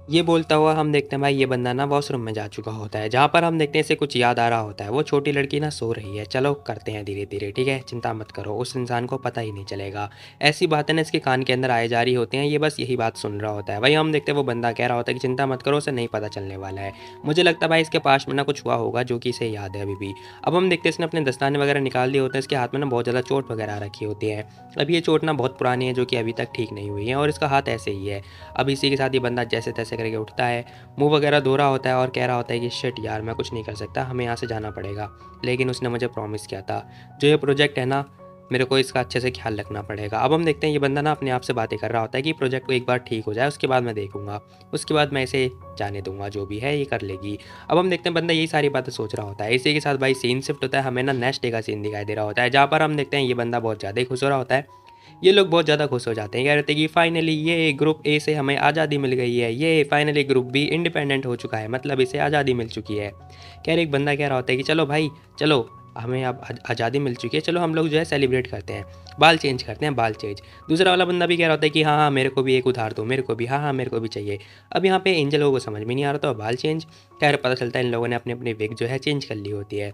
ये बोलता हुआ हम देखते हैं भाई ये बंदा ना वॉशरूम में जा चुका होता है, जहाँ पर हम देखते हैं इसे कुछ याद आ रहा होता है। वो छोटी लड़की ना सो रही है। चलो करते हैं धीरे धीरे, ठीक है, चिंता मत करो, उस इंसान को पता ही नहीं चलेगा। ऐसी बातें ना इसके कान के अंदर आए जा रही होती हैं। ये बस यही बात सुन रहा होता है। वही हम देखते हैं वो बंदा कह रहा होता है कि चिंता मत करो, उसे नहीं पता चलने वाला है। मुझे लगता है भाई इसके पास में ना कुछ हुआ होगा जो कि इसे याद है अभी भी। अब हम देखते हैं इसने अपने दस्ताने वगैरह निकाल दिए होते हैं। इसके हाथ में ना बहुत ज़्यादा चोट वगैरह रखी होती है। अब ये चोट ना बहुत पुरानी है जो कि अभी तक ठीक नहीं हुई है और इसका हाथ ऐसे ही है। अब इसी के साथ ये बंदा जैसे तैसे करके उठता है, मुँह वगैरह धो रहा होता है और कह रहा होता है कि शिट यार मैं कुछ नहीं कर सकता, हमें यहाँ से जाना पड़ेगा। लेकिन उसने मुझे प्रॉमिस किया था, जो ये प्रोजेक्ट है ना मेरे को इसका अच्छे से ख्याल रखना पड़ेगा। अब हम देखते हैं ये बंदा ना अपने आप से बातें कर रहा होता है कि प्रोजेक्ट को एक बार ठीक हो जाए उसके बाद मैं देखूंगा, उसके बाद मैं इसे जाने दूंगा, जो भी है ये कर लेगी। अब हम देखते हैं बंदा यही सारी बातें सोच रहा होता है। इसी के साथ भाई सीन शिफ्ट होता है, हमें ना नेक्स्ट डे का सीन दिखाई दे रहा होता है, जहाँ पर हम देखते हैं ये बंदा बहुत ज़्यादा ही खुश हो रहा होता है। ये लोग बहुत ज़्यादा खुश हो जाते हैं, कह रहे थे कि फाइनली ये ग्रुप ए से हमें आज़ादी मिल गई है, ये फाइनली ग्रुप बी इंडिपेंडेंट हो चुका है, मतलब इसे आज़ादी मिल चुकी है। कह रहे एक बंदा कह रहा होता है कि चलो भाई चलो, हमें अब आज़ादी मिल चुकी है, चलो हम लोग जो है सेलिब्रेट करते हैं, बाल चेंज करते हैं, बाल चेंज। दूसरा वाला बंदा भी कह रहा होता है कि हाँ हाँ मेरे को भी एक उधार दो, मेरे को भी, हाँ हाँ मेरे को भी चाहिए। अब यहाँ पे एंजल लोगों को समझ में नहीं आ रहा था बाल चेंज। खैर पता चलता है इन लोगों ने अपनी अपनी विग जो है चेंज कर ली होती है।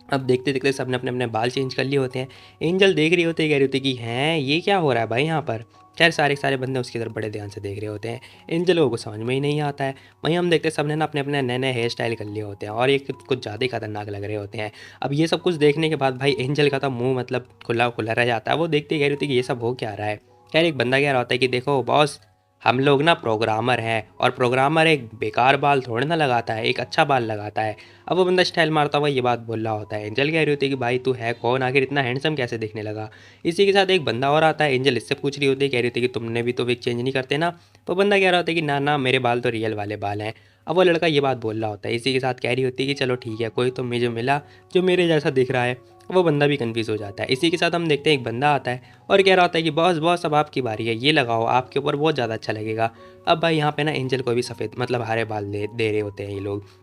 अब देखते देखते सबने अपने अपने बाल चेंज कर लिए होते हैं। एंजल देख रही होती है, कह रही होती है कि हैं ये क्या हो रहा है भाई यहाँ पर। खैर सारे सारे बंदे उसकी तरफ बड़े ध्यान से देख रहे होते हैं। एंजल लोगों को समझ में ही नहीं आता है। वहीं हम देखते हैं सबने ना अपने अपने नए नए हेयर स्टाइल कर लिए होते हैं और ये कुछ ज़्यादा ही खतरनाक लग रहे होते हैं। अब ये सब कुछ देखने के बाद भाई एंजल का तो मुँह मतलब खुला खुला रह जाता है। वो देखते ही कह रही होती है कि ये सब हो क्या रहा है। खैर एक बंदा कह रहा होता है कि देखो बॉस, हम लोग ना प्रोग्रामर हैं और प्रोग्रामर एक बेकार बाल थोड़े ना लगाता है, एक अच्छा बाल लगाता है। अब वो बंदा स्टाइल मारता हुआ ये बात बोल रहा होता है। एंजल कह रही होती है कि भाई तू है कौन, आखिर इतना हैंडसम कैसे दिखने लगा। इसी के साथ एक बंदा और आता है। एंजल इससे पूछ रही होती है, कह रही होती है कि तुमने भी तो विग चेंज नहीं करते ना। तो बंदा कह रहा होता है कि ना ना मेरे बाल तो रियल वाले बाल हैं। अब वो लड़का ये बात बोल रहा होता है। इसी के साथ कह रही होती है कि चलो ठीक है, कोई तो मुझे मिला जो मेरे जैसा दिख रहा है। वो बंदा भी कन्फ्यूज़ हो जाता है। इसी के साथ हम देखते हैं एक बंदा आता है और कह रहा होता है कि बॉस बॉस अब आपकी बारी है, ये लगाओ आपके ऊपर बहुत ज़्यादा अच्छा लगेगा। अब भाई यहाँ पे ना एंजल को भी सफ़ेद मतलब हरे बाल दे रहे होते हैं ये लोग।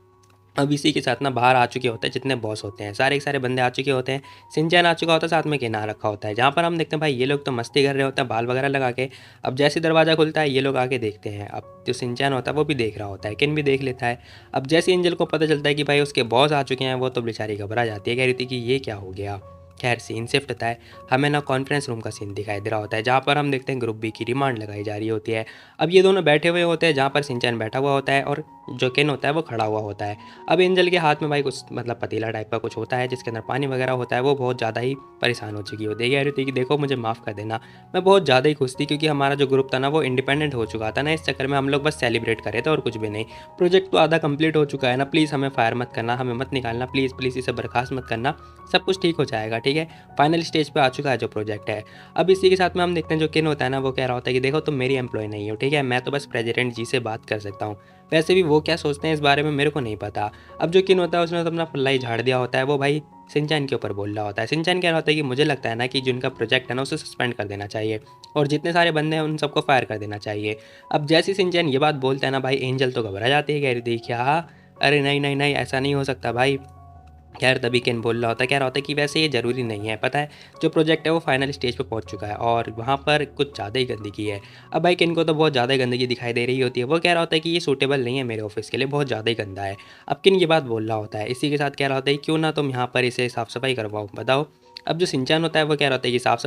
अब इसी के साथ ना बाहर आ चुके होते हैं जितने बॉस होते हैं, सारे के सारे बंदे आ चुके होते हैं। शिनचैन आ चुका होता है, साथ में केना रखा होता है, जहाँ पर हम देखते हैं भाई ये लोग तो मस्ती कर रहे होते हैं बाल वगैरह लगा के। अब जैसे दरवाज़ा खुलता है ये लोग आके देखते हैं। अब जो शिनचैन होता है वो भी देख रहा होता है, किन भी देख लेता है। अब जैसे एंजल को पता चलता है कि भाई उसके बॉस आ चुके हैं, वो तो बेचारी घबरा जाती है, कह रही थी कि ये क्या हो गया। खैर सीन शिफ्ट होता है, हमें ना कॉन्फ्रेंस रूम का सीन दिखाई दे रहा होता है, जहाँ पर हम देखते हैं ग्रुप बी की रिमांड लगाई जा रही होती है। अब ये दोनों बैठे हुए होते हैं, जहाँ पर शिनचैन बैठा हुआ होता है और जो केन होता है वो खड़ा हुआ होता है। अब एंजल के हाथ में भाई कुछ मतलब पतीला टाइप का कुछ होता है जिसके अंदर पानी वगैरह होता है। वो बहुत ज़्यादा ही परेशान हो चुकी होती है, कह रही थी कि देखो मुझे माफ़ कर देना, मैं बहुत ज़्यादा ही खुश थी क्योंकि हमारा जो ग्रुप था ना वो इंडिपेंडेंट हो चुका था ना, इस चक्कर में हम लोग बस सेलिब्रेट कर रहे थे और कुछ भी नहीं। प्रोजेक्ट तो आधा कंप्लीट हो चुका है ना, प्लीज़ हमें फायर मत करना, हमें मत निकालना, प्लीज़ प्लीज़ इसे बर्खास्त मत करना, सब कुछ ठीक हो जाएगा, ठीक है, फाइनल स्टेज पे आ चुका है जो प्रोजेक्ट है। अब इसी के साथ में हम देखते हैं जो किन होता है ना, वो कह रहा होता है कि देखो तुम मेरी एम्प्लॉय नहीं हो, ठीक है, मैं तो बस प्रेसिडेंट जी से बात कर सकता हूँ। वैसे भी वो क्या सोचते हैं इस बारे में मेरे को नहीं पता। अब जो किन होता है उसने तो अपना पल्ला ही झाड़ दिया होता है, वो भाई शिनचैन के ऊपर बोल रहा होता है। शिनचैन कह रहा होता है कि मुझे लगता है ना कि जिनका प्रोजेक्ट है ना उसे सस्पेंड कर देना चाहिए और जितने सारे बंदे हैं उन सबको फायर कर देना चाहिए। अब जैसे शिनचैन ये बात बोलता है ना भाई, एंजल तो घबरा जाती है, कह रही थी क्या, अरे नहीं नहीं नहीं ऐसा नहीं हो सकता भाई। खैर तभी केन बोल रहा होता है, कह रहा होता है कि वैसे ये ज़रूरी नहीं है, पता है जो प्रोजेक्ट है वो फाइनल स्टेज पे पहुंच चुका है और वहाँ पर कुछ ज़्यादा ही गंदगी है। अब भाई केन को तो बहुत ज़्यादा गंदगी दिखाई दे रही होती है, वो कह रहा होता है कि ये सूटेबल नहीं है मेरे ऑफिस के लिए, बहुत ज़्यादा ही गंदा है। अब किन ये बात बोल रहा होता है, इसी के साथ कह रहा होता है क्यों ना तुम यहाँ पर इसे साफ़ सफाई करवाओ, बताओ। अब जो सिंचान होता है वो कह रहा होता है कि साफ़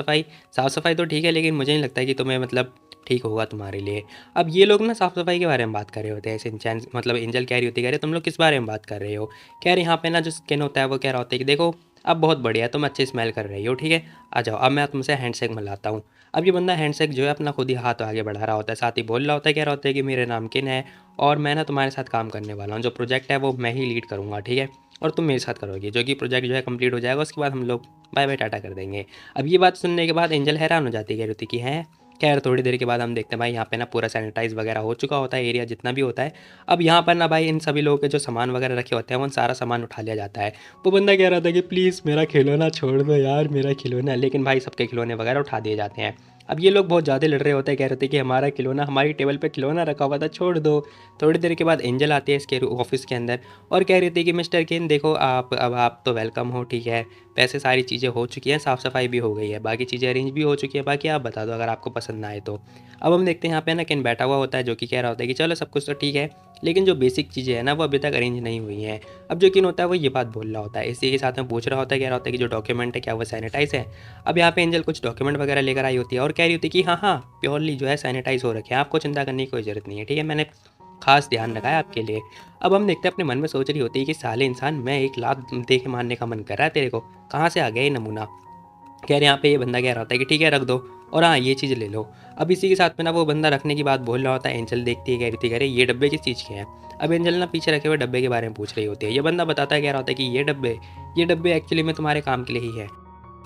सफाई तो ठीक है, लेकिन मुझे नहीं लगता कि तुम्हें मतलब ठीक होगा तुम्हारे लिए। अब ये लोग ना साफ़ सफाई के बारे में बात कर रहे होते हैं, सिंचैन मतलब एंजल कह रही होती है, कह रहे तुम लोग किस बारे में बात कर रहे हो। कह रहे यहाँ पे ना जो स्किन होता है वो कह रहा होता है कि देखो अब बहुत बढ़िया है, तुम अच्छे स्मेल कर रही हो, ठीक है, आ जाओ अब मैं तुमसे हैंडशेक मिलाता हूँ। अब ये बंदा हैंडशेक जो है अपना खुद ही हाथ आगे बढ़ा रहा होता है, साथ ही बोल रहा होता है, कह रहा होता है कि मेरे नाम किन है और मैं ना तुम्हारे साथ काम करने वाला हूँ, जो प्रोजेक्ट है वो मैं ही लीड करूँगा, ठीक है, और तुम मेरे साथ करोगी, जो कि प्रोजेक्ट जो है कंप्लीट हो जाएगा उसके बाद हम लोग बाय बाय टाटा कर देंगे। अब ये बात सुनने के बाद एंजल हैरान हो जाती है, कह रही थी कि हैं। खैर थोड़ी देर के बाद हम देखते हैं भाई यहाँ पे ना पूरा सैनिटाइज वगैरह हो चुका होता है एरिया जितना भी होता है। अब यहाँ पर ना भाई इन सभी लोगों के जो सामान वगैरह रखे होते हैं वो सारा सामान उठा लिया जाता है। वो बंदा कह रहा था कि प्लीज़ मेरा खिलौना छोड़ दो यार, मेरा खिलौना, लेकिन भाई सबके खिलौने वगैरह उठा दिए जाते हैं। अब ये लोग बहुत ज़्यादा लड़ रहे होते हैं, कह रहे थे कि हमारा खिलौना, हमारी टेबल पे खिलौना रखा हुआ था, छोड़ दो। थोड़ी देर के बाद एंजल आती है इसके ऑफिस के अंदर और कह रही थी कि मिस्टर केन देखो आप, अब आप तो वेलकम हो, ठीक है, वैसे सारी चीज़ें हो चुकी हैं, साफ़ सफाई भी हो गई है, बाकी चीज़ें अरेंज भी हो चुकी है, बाकी आप बता दो अगर आपको पसंद ना आए तो। अब हम देखते हैं यहाँ पे ना केन बैठा हुआ होता है जो कि कह रहा होता है कि चलो सब कुछ तो ठीक है, लेकिन जो बेसिक चीज़ें हैं ना वो अभी तक अरेंज नहीं हुई हैं। अब जो किन होता है वो ये बात बोल रहा होता है, इसी के साथ में पूछ रहा होता है, कह रहा होता है कि जो डॉक्यूमेंट है क्या वो सैनिटाइज है। अब यहाँ पे एंजल कुछ डॉक्यूमेंट वगैरह लेकर आई होती है और कह रही होती है कि हाँ हाँ प्योरली जो है सैनिटाइज हो रखे हैं, आपको चिंता करने की कोई ज़रूरत नहीं है, ठीक है, मैंने खास ध्यान रखा है आपके लिए। अब हम देखते हैं अपने मन में सोच रही होती है कि साले इंसान, मैं 1 लाख दे के मारने का मन कर रहा है तेरे को, कहाँ से आ गया ये नमूना। खैर यहाँ पे ये बंदा कह रहा होता है कि ठीक है रख दो और हाँ ये चीज़ ले लो। अब इसी के साथ में ना वो बंदा रखने की बात बोल रहा होता है, एंजल देखती है, कह रही थी कह रही ये डब्बे किस चीज़ के हैं। अब एंजल ना पीछे रखे हुए डब्बे के बारे में पूछ रही होती है, ये बंदा बताता है, कह रहा होता है कि ये डब्बे एक्चुअली में तुम्हारे काम के लिए ही है।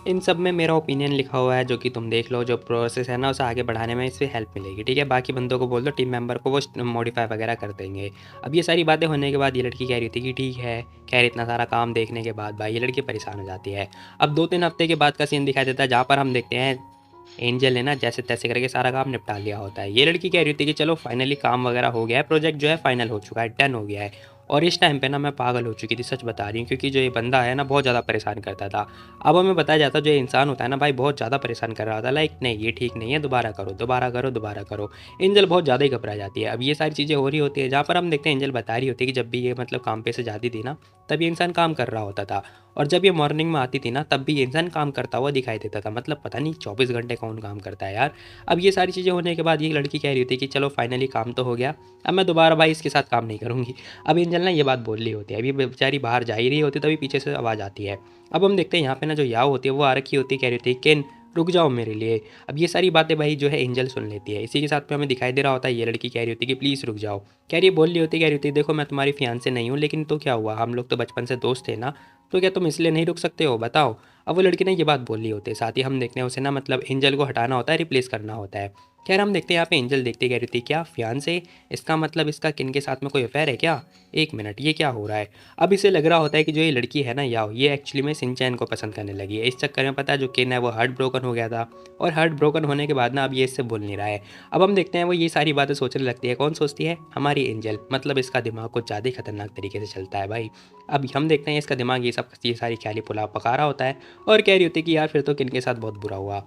इन सब में मेरा ओपिनियन लिखा हुआ है जो कि तुम देख लो, जो प्रोसेस है ना उसे आगे बढ़ाने में इससे हेल्प मिलेगी, ठीक है, बाकी बंदों को बोल दो, टीम मेंबर को, वो मॉडिफाई वगैरह कर देंगे। अब ये सारी बातें होने के बाद ये लड़की कह रही थी कि ठीक है। खैर इतना सारा काम देखने के बाद भाई ये लड़की परेशान हो जाती है। अब 2-3 हफ्ते के बाद का सीन दिखाई देता है जहाँ पर हम देखते हैं एंजल ने ना जैसे तैसे करके सारा काम निपटा लिया होता है। ये लड़की कह रही थी कि चलो फाइनली काम वगैरह हो गया है, प्रोजेक्ट जो है फाइनल हो चुका है, डन हो गया है। और इस टाइम पे ना मैं पागल हो चुकी थी, सच बता रही हूँ, क्योंकि जो ये बंदा है ना बहुत ज़्यादा परेशान करता था। अब हमें बताया जाता है जो इंसान होता है ना भाई बहुत ज़्यादा परेशान कर रहा था, लाइक नहीं ये ठीक नहीं है, दोबारा करो दोबारा करो दोबारा करो। एंजल बहुत ज़्यादा ही घबरा जाती है। अब ये सारी चीज़ें हो रही होती है जहाँ पर हम देखते हैं एंजल बता रही होती है कि जब भी ये मतलब काम पे से जाती थी ना तब ये इंसान काम कर रहा होता था, और जब ये मॉर्निंग में आती थी ना तब भी ये इंसान काम करता हुआ दिखाई देता था। मतलब पता नहीं 24 घंटे कौन काम करता है यार। अब ये सारी चीज़ें होने के बाद ये लड़की कह रही थी कि चलो फाइनली काम तो हो गया, अब मैं दोबारा भाई इसके साथ काम नहीं करूँगी। अब एंजल ना ये बात बोल रही होती है, अभी बेचारी बाहर जा ही रही होती तभी पीछे से आवाज़ आती है। अब हम देखते हैं यहाँ पे ना जो याओ होती है वो आ रखी होती है, कह रही होती है केन रुक जाओ मेरे लिए। अब ये सारी बातें भाई जो है एंजल सुन लेती है। इसी के साथ में हमें दिखाई दे रहा होता है ये लड़की कह रही होती है कि प्लीज़ रुक जाओ। कह रही बोल रही होती है, कह रही होती है देखो मैं तुम्हारी फियांसे नहीं हूँ, लेकिन तो क्या हुआ, हम लोग तो बचपन से दोस्त थे ना, तो क्या तुम इसलिए नहीं रुक सकते हो, बताओ। अब वो लड़की ने ये बात बोल रही होती है, साथ ही हम देखते हैं उसे ना मतलब एंजल को हटाना होता है, रिप्लेस करना होता है। खैर हम देखते हैं यहाँ पे एंजल देखते कह रही थी क्या फियांसे, इसका मतलब इसका किन के साथ में कोई अफेयर है क्या, एक मिनट ये क्या हो रहा है। अब इसे लग रहा होता है कि जो ये लड़की है ना याओ, ये एक्चुअली में सिंचैन को पसंद करने लगी है। इस चक्कर में पता है जो किन है वो हार्ट ब्रोकन हो गया था, और हार्ट ब्रोकन होने के बाद ना अब ये इससे बोल नहीं रहा है। अब हम देखते हैं वो ये सारी बातें सोचने लगती है, कौन सोचती है, हमारी एंजल, मतलब इसका दिमाग कुछ ज़्यादा ही खतरनाक तरीके से चलता है भाई। अब हम देखते हैं इसका दिमाग ये सारी ख्याली पुलाव पका रहा होता है और कह रही होती है कि यार फिर तो किन के साथ बहुत बुरा हुआ।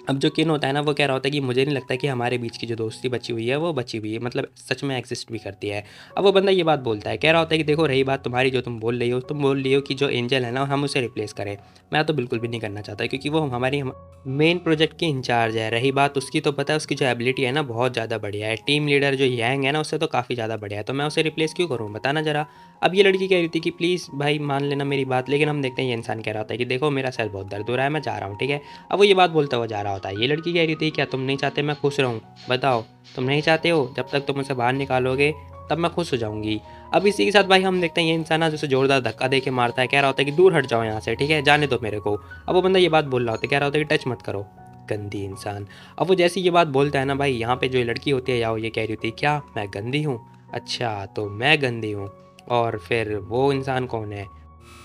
अब जो किन होता है ना वो कह रहा होता है कि मुझे नहीं लगता कि हमारे बीच की जो दोस्ती बची हुई है वो बची हुई है, मतलब सच में एग्जिस्ट भी करती है। अब वो बंदा ये बात बोलता है, कह रहा होता है कि देखो रही बात तुम्हारी, जो तुम बोल रही हो कि जो एंजल है ना हम उसे रिप्लेस करें, मैं तो बिल्कुल भी नहीं करना चाहता, क्योंकि वो हमारी मेन प्रोजेक्ट की इंचार्ज है। रही बात उसकी, तो पता है उसकी जो एबिलिटी है ना बहुत ज़्यादा बढ़िया है, टीम लीडर जो यांग है ना उससे तो काफ़ी ज़्यादा बढ़िया है, तो मैं उसे रिप्लेस क्यों करूँ, बताना जरा। अब ये लड़की कह रही थी कि प्लीज़ भाई मान लेना मेरी बात, लेकिन हम देखते हैं ये इंसान कह रहा होता है कि देखो मेरा सर बहुत दर्द हो रहा है, मैं जा रहा हूँ, ठीक है। अब वो ये बात बोलता हुआ जा रहा होता है। ये लड़की कह रही थी क्या तुम नहीं चाहते मैं खुश रहूँ, बताओ तुम नहीं चाहते हो, जब तक तुम उसे बाहर निकालोगे तब मैं खुश हो जाऊँगी। अब इसी के साथ भाई हम देखते हैं ये इंसान ना जैसे ज़ोरदार धक्का दे के मारता है, कह रहा होता है कि दूर हट जाओ यहाँ से, ठीक है? जाने दो मेरे को। अब वो बंदा ये बात बोल रहा होता है, कह रहा होता है कि टच मत करो, गंदी इंसान। अब वो जैसे ये बात बोलता है ना भाई, यहाँ पे जो लड़की होती है याओ ये कह रही होती है, क्या मैं गंदी हूँ? अच्छा तो मैं गंदी हूँ। और फिर वो इंसान कौन है?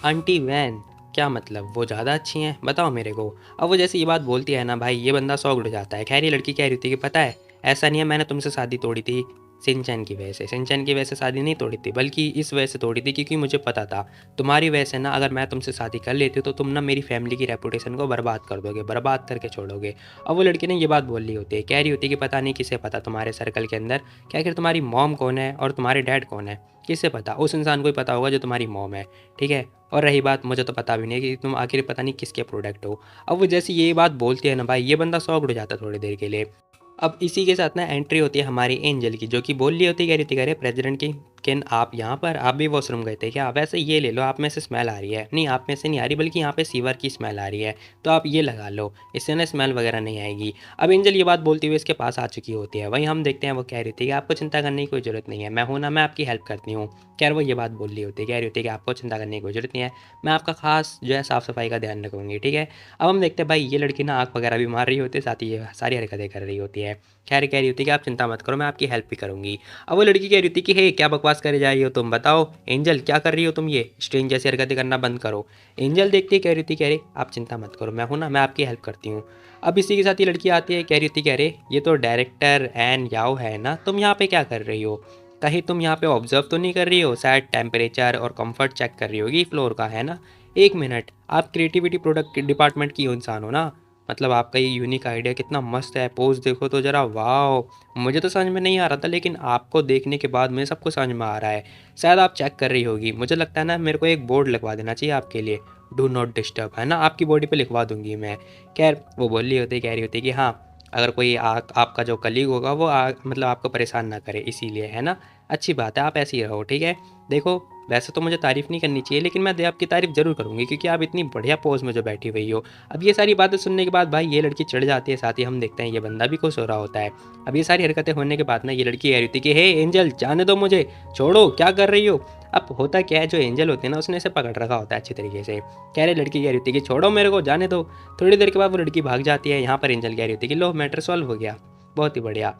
आंटी वैन। क्या मतलब वो ज़्यादा अच्छी हैं? बताओ मेरे को। अब वो जैसे ये बात बोलती है ना भाई, ये बंदा सौंग उड़ जाता है। खैर ये लड़की कह रही थी कि पता है, ऐसा नहीं है मैंने तुमसे शादी तोड़ी थी शिनचैन की वजह से। शिनचैन की वजह से शादी नहीं तोड़ी थी, बल्कि इस वजह से तोड़ी थी क्योंकि मुझे पता था तुम्हारी वजह से ना अगर मैं तुमसे शादी कर लेती तो तुम ना मेरी फैमिली की रेपुटेशन को बर्बाद कर दोगे, बर्बाद करके छोड़ोगे। अब वो लड़की ने ये बात बोल रही होती है, कह रही होती है कि पता नहीं किसे पता तुम्हारे सर्कल के अंदर कि आखिर तुम्हारी मॉम कौन है और तुम्हारे डैड कौन है। किससे पता? उस इंसान को ही पता होगा जो तुम्हारी मॉम है, ठीक है? और रही बात, मुझे तो पता भी नहीं है कि तुम आखिर पता नहीं किसके प्रोडक्ट हो। अब वो जैसे ये बात बोलती है ना भाई, ये बंदा शॉक्ड हो जाता है थोड़ी देर के लिए। अब इसी के साथ ना एंट्री होती है हमारी एंजल की, जो कि बोल रही होती है, कह रही थी, कह रहे प्रेसिडेंट की किन आप यहाँ पर, आप भी वॉशरूम गए थे क्या? वैसे ये ले लो, आप में से स्मेल आ रही है। नहीं आप में से नहीं आ रही, बल्कि यहाँ पे सीवर की स्मेल आ रही है, तो आप ये लगा लो, इससे ना स्मेल वगैरह नहीं आएगी। अब एंजल ये बात बोलती हुए इसके पास आ चुकी होती है। वहीं हम देखते हैं वो कह रही थी कि आपको चिंता करने की कोई ज़रूरत नहीं है, मैं हूँ ना, मैं आपकी हेल्प करती हूँ। खैर वो ये बात बोल रही होती है, कह रही होती है कि आपको चिंता करने की कोई ज़रूरत नहीं है, मैं आपका खास जो है साफ़ सफाई का ध्यान रखूँगी, ठीक है? अब हम देखते हैं भाई ये लड़की ना आँख वगैरह भी मार रही होती है, साथ ही ये सारी हरकतें कर रही होती है। खैर कह रही होती है कि आप चिंता मत करो, मैं आपकी हेल्प भी करूँगी। अब वो लड़की कह रही थी कि हे क्या बकवास करे जा रही हो तुम, बताओ एंजल क्या कर रही हो तुम, ये स्ट्रेंज जैसी हरकतें करना बंद करो। एंजल देखती है, कह रही थी, कह रही आप चिंता मत करो, मैं हूँ ना, मैं आपकी हेल्प करती हूँ। अब इसी के साथ ये लड़की आती है, कह रही थी, कह रहे ये तो डायरेक्टर एन याओ है ना, तुम यहाँ पे क्या कर रही हो? कहीं तुम यहाँ पे ऑब्जर्व तो नहीं कर रही हो? शायद टेम्परेचर और कंफर्ट चेक कर रही होगी फ्लोर का, है ना? एक मिनट, आप क्रिएटिविटी प्रोडक्ट डिपार्टमेंट की इंसान हो ना? मतलब आपका ये यूनिक आइडिया कितना मस्त है, पोज देखो तो ज़रा, वाह! मुझे तो समझ में नहीं आ रहा था, लेकिन आपको देखने के बाद मुझे सब कुछ समझ में आ रहा है। शायद आप चेक कर रही होगी, मुझे लगता है ना मेरे को एक बोर्ड लगवा देना चाहिए आपके लिए, डू नॉट डिस्टर्ब, है ना? आपकी बॉडी पे लिखवा दूंगी मैं। खैर वो बोल रही होती, कह रही होती कि हाँ, अगर कोई आपका जो कलीग होगा वो मतलब आपको परेशान ना करे, इसीलिए, है ना? अच्छी बात है, आप ऐसे ही रहो, ठीक है? देखो वैसे तो मुझे तारीफ़ नहीं करनी चाहिए, लेकिन मैं आपकी तारीफ़ ज़रूर करूँगी क्योंकि आप इतनी बढ़िया पोज़ में जो बैठी हुई हो। अब ये सारी बातें सुनने के बाद भाई ये लड़की चिढ़ जाती है, साथ ही हम देखते हैं ये बंदा भी खुश हो रहा होता है। अब ये सारी हरकतें होने के बाद ना ये लड़की कह रही थी कि हे एंजल जाने दो मुझे, छोड़ो क्या कर रही हो? अब होता क्या है, जो एंजल होती है ना उसने इसे पकड़ रखा होता है अच्छी तरीके से। कह रहे लड़की कह रही थी कि छोड़ो मेरे को, जाने दो। थोड़ी देर के बाद वो लड़की भाग जाती है। यहाँ पर एंजल कह रही थी कि लो मैटर सॉल्व हो गया, बहुत ही बढ़िया।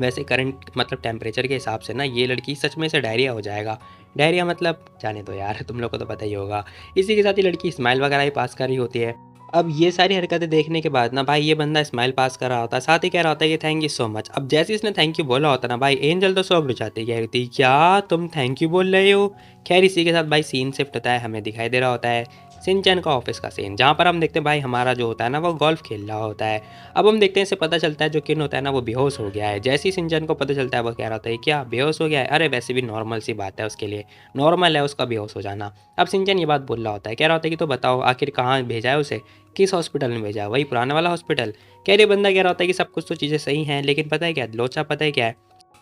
वैसे करंट मतलब टेम्परेचर के हिसाब से ना ये लड़की सच में से डायरिया हो जाएगा। डायरिया मतलब जाने दो यार, तुम लोग को तो पता ही होगा। इसी के साथ ये लड़की स्माइल वगैरह ही पास कर रही होती है। अब ये सारी हरकतें देखने के बाद ना भाई ये बंदा स्माइल पास कर रहा होता है, साथ ही कह रहा होता है कि थैंक यू सो मच। अब जैसे इसने थैंक यू बोला होता ना भाई, एंजल तो शॉक्ड हो जाती है, कह रही थी क्या तुम थैंक यू बोल रहे हो? खैर इसी के साथ भाई सीन शिफ्ट होता है, हमें दिखाई दे रहा होता है सिंचैन का ऑफिस का सीन, जहाँ पर हम देखते हैं भाई हमारा जो होता है ना वो गोल्फ खेल रहा होता है। अब हम देखते हैं इसे पता चलता है जो किन होता है ना वो बेहोश हो गया है। जैसे ही सिंचैन को पता चलता है वो कह रहा होता है क्या बेहोश हो गया है? अरे वैसे भी नॉर्मल सी बात है उसके लिए, नॉर्मल है उसका बेहोश हो जाना। अब सिंचैन ये बात बोल रहा होता है, कह रहा होता है कि तो बताओ आखिर कहाँ भेजा है उसे, किस हॉस्पिटल में भेजा है? वही पुराना वाला हॉस्पिटल। कह रहे बंदा कह रहा होता है कि सब कुछ तो चीज़ें सही हैं, लेकिन पता है क्या लोचा, पता है क्या है,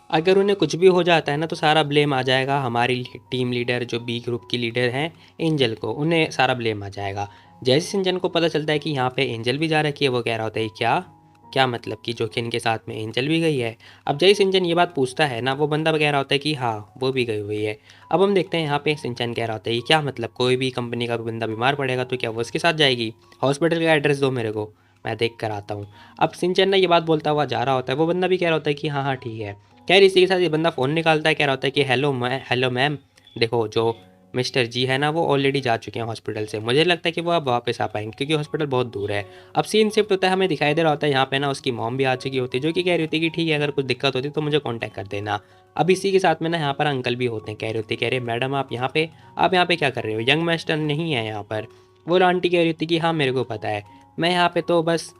अगर उन्हें कुछ भी हो जाता है ना तो सारा ब्लेम आ जाएगा हमारी टीम लीडर जो बी ग्रुप की लीडर हैं एंजल को, उन्हें सारा ब्लेम आ जाएगा। जैसे सिंचन को पता चलता है कि यहाँ पे एंजल भी जा रखी है, वो कह रहा होता है क्या, क्या मतलब कि जोखिन के साथ में एंजल भी गई है? अब जय सिंचन ये बात पूछता है ना, वो बंदा कह रहा होता है कि हाँ वो भी गई हुई है। अब हम देखते हैं यहाँ पे सिंचन कह रहा होता है ये क्या मतलब, कोई भी कंपनी का बंदा बीमार पड़ेगा तो क्या वो उसके साथ जाएगी? हॉस्पिटल का एड्रेस दो मेरे को, मैं देख कर आता हूँ। अब सिंचन ने ये बात बोलता हुआ जा रहा होता है, वो बंदा भी कह रहा होता है कि हाँ हाँ ठीक है। खैर इसी के साथ ये बंदा फ़ोन निकालता है, कह रहा होता है कि हेलो मैम, देखो जो मिस्टर जी है ना वो ऑलरेडी जा चुके हैं हॉस्पिटल से, मुझे लगता है कि वो अब वापस आ पाएंगे क्योंकि हॉस्पिटल बहुत दूर है। अब सीन शिफ्ट होता है, हमें दिखाई दे रहा होता है यहाँ पे ना उसकी मॉम भी आ चुकी होती है, जो कि कह रही होती है कि ठीक है अगर कुछ दिक्कत होती तो मुझे कॉन्टैक्ट कर देना। अब इसी के साथ में ना यहाँ पर अंकल भी होते हैं, कह रहे होते, कह रहे मैडम आप यहाँ पे क्या कर रहे हो, यंग मास्टर नहीं है यहाँ पर? वो आंटी कह रही थी कि हाँ मेरे को पता है, मैं यहाँ पे तो बस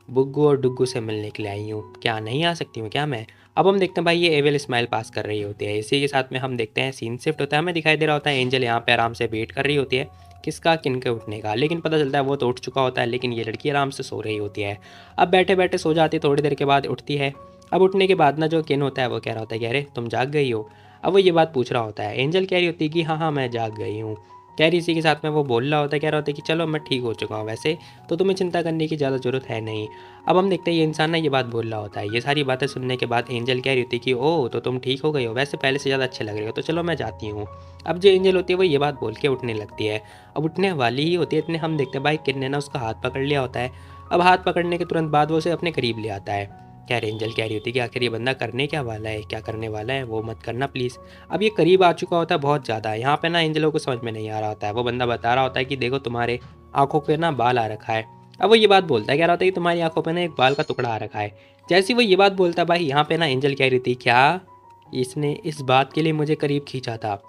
बुग्गू और डुग्गू से मिलने के लिए आई हूँ, क्या नहीं आ सकती हूँ क्या मैं? अब हम देखते हैं भाई ये एवेल स्माइल पास कर रही होती है। इसी के साथ में हम देखते हैं सीन शिफ्ट होता है, हमें दिखाई दे रहा होता है एंजल यहाँ पे आराम से वेट कर रही होती है किसका, किनके उठने का, लेकिन पता चलता है वो तो उठ चुका होता है, लेकिन ये लड़की आराम से सो रही होती है। अब बैठे बैठे सो जाती है, थोड़ी देर के बाद उठती है। अब उठने के बाद ना जो किन होता है वो कह रहा होता है, कह रहे तुम जाग गई हो? अब वो ये बात पूछ रहा होता है, एंजल कह रही होती है कि हाँ हाँ मैं जाग गई हूँ। कह रही इसी के साथ में वो बोल रहा होता है, कह रहा होता है कि चलो मैं ठीक हो चुका हूँ, वैसे तो तुम्हें चिंता करने की ज़्यादा ज़रूरत है नहीं। अब हम देखते हैं ये इंसान ना ये बात बोल रहा होता है। ये सारी बातें सुनने के बाद एंजल कह रही होती है कि ओह तो तुम ठीक हो गई हो, वैसे पहले से ज़्यादा अच्छे लग रहे हो, तो चलो मैं जाती हूँ। अब जो एंजल होती है वो ये बात बोल के उठने लगती है। अब उठने वाली ही होती है, इतने हम देखते हैं भाई किन ने ना उसका हाथ पकड़ लिया होता है। अब हाथ पकड़ने के तुरंत बाद वो उसे अपने करीब ले आता है। खैर एंजल कह रही होती है कि आखिर ये बंदा करने क्या वाला है, क्या करने वाला है, वो मत करना प्लीज़। अब ये करीब आ चुका होता है बहुत ज़्यादा, यहाँ पे ना एंजलो को समझ में नहीं आ रहा होता है। वो बंदा बता रहा होता है कि देखो तुम्हारे आँखों पे ना बाल आ रखा है। अब वो ये बात बोलता है, कह रहा होता है कि तुम्हारी आँखों पे ना एक बाल का टुकड़ा आ रखा है। जैसे ही वो ये बात बोलता है भाई, यहाँ पे ना एंजल कह रही थी क्या इसने इस बात के लिए मुझे करीब खींचा था।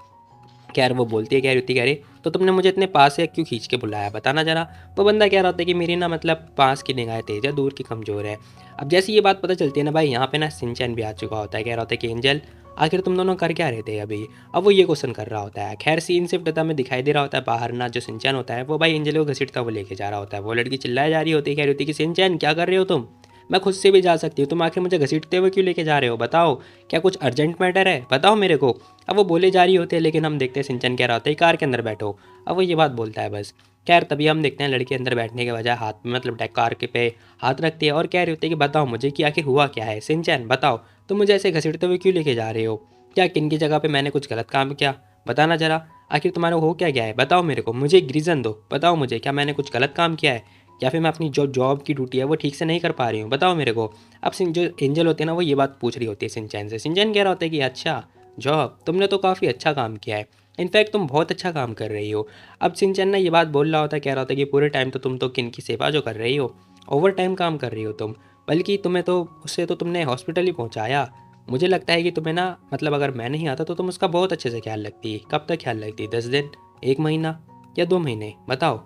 खैर वो बोलती है, कह रही होती कह रही तो तुमने मुझे इतने पास से क्यों खींच के बुलाया, बताना जरा। वो बंदा कह रहा होता है कि मेरी ना मतलब पास की निगाह तेज है, दूर की कमज़ोर है। अब जैसे ये बात पता चलती है ना भाई, यहाँ पे ना सिंचैन भी आ चुका होता है। कह रहा होता है कि एंजल आखिर तुम दोनों कर क्या रहे थे अभी। अब वो ये क्वेश्चन कर रहा होता है। खैर सीन शिफ्ट होता हमें दिखाई दे रहा होता है बाहर ना, जो सिंचैन होता है वो भाई एंजल को घसीटता वो लेके जा रहा होता है। वो लड़की चिल्लाए जा रही होती है, कह रही होती है कि सिंचैन क्या कर रहे हो तुम, मैं खुद से भी जा सकती हूँ, तुम आखिर मुझे घसीटते हुए क्यों लेके जा रहे हो, बताओ क्या कुछ अर्जेंट मैटर है, बताओ मेरे को। अब वो बोले जा रही होती है, लेकिन हम देखते हैं सिंचन कह रहा होता है कार के अंदर बैठो। अब वो ये बात बोलता है बस। खैर तभी हम देखते हैं लड़की अंदर बैठने के बजाय हाथ में मतलब कार के पे हाथ रखती है और कह रही होती है कि बताओ मुझे कि आखिर हुआ क्या है, सिंचन बताओ तुम मुझे ऐसे घसीटते हुए क्यों लेके जा रहे हो, क्या किन की जगह पे मैंने कुछ गलत काम किया, बताना जरा। आखिर तुम्हारा हो क्या गया है, बताओ मेरे को, मुझे एक रीज़न दो, बताओ मुझे क्या मैंने कुछ गलत काम किया है, या फिर मैं अपनी जो जॉब की ड्यूटी है वो ठीक से नहीं कर पा रही हूँ, बताओ मेरे को। अब जो एंजल होती है ना वो ये बात पूछ रही होती है सिंचैन से। सिंचैन कह रहा होता है कि अच्छा जॉब, तुमने तो काफ़ी अच्छा काम किया है, इनफैक्ट तुम बहुत अच्छा काम कर रही हो। अब सिंचैन ना ये बात बोल रहा होता है, कह रहा होता है कि पूरे टाइम तो तुम तो किन की सेवा जो कर रही हो, ओवर टाइम काम कर रही हो तुम, बल्कि तुम्हें तो उससे तो तुमने हॉस्पिटल ही पहुँचाया। मुझे लगता है कि तुम्हें ना मतलब अगर मैं नहीं आता तो तुम उसका बहुत अच्छे से ख्याल रखती। कब तक ख्याल रखती, 10 दिन, 1 महीना या 2 महीने, बताओ।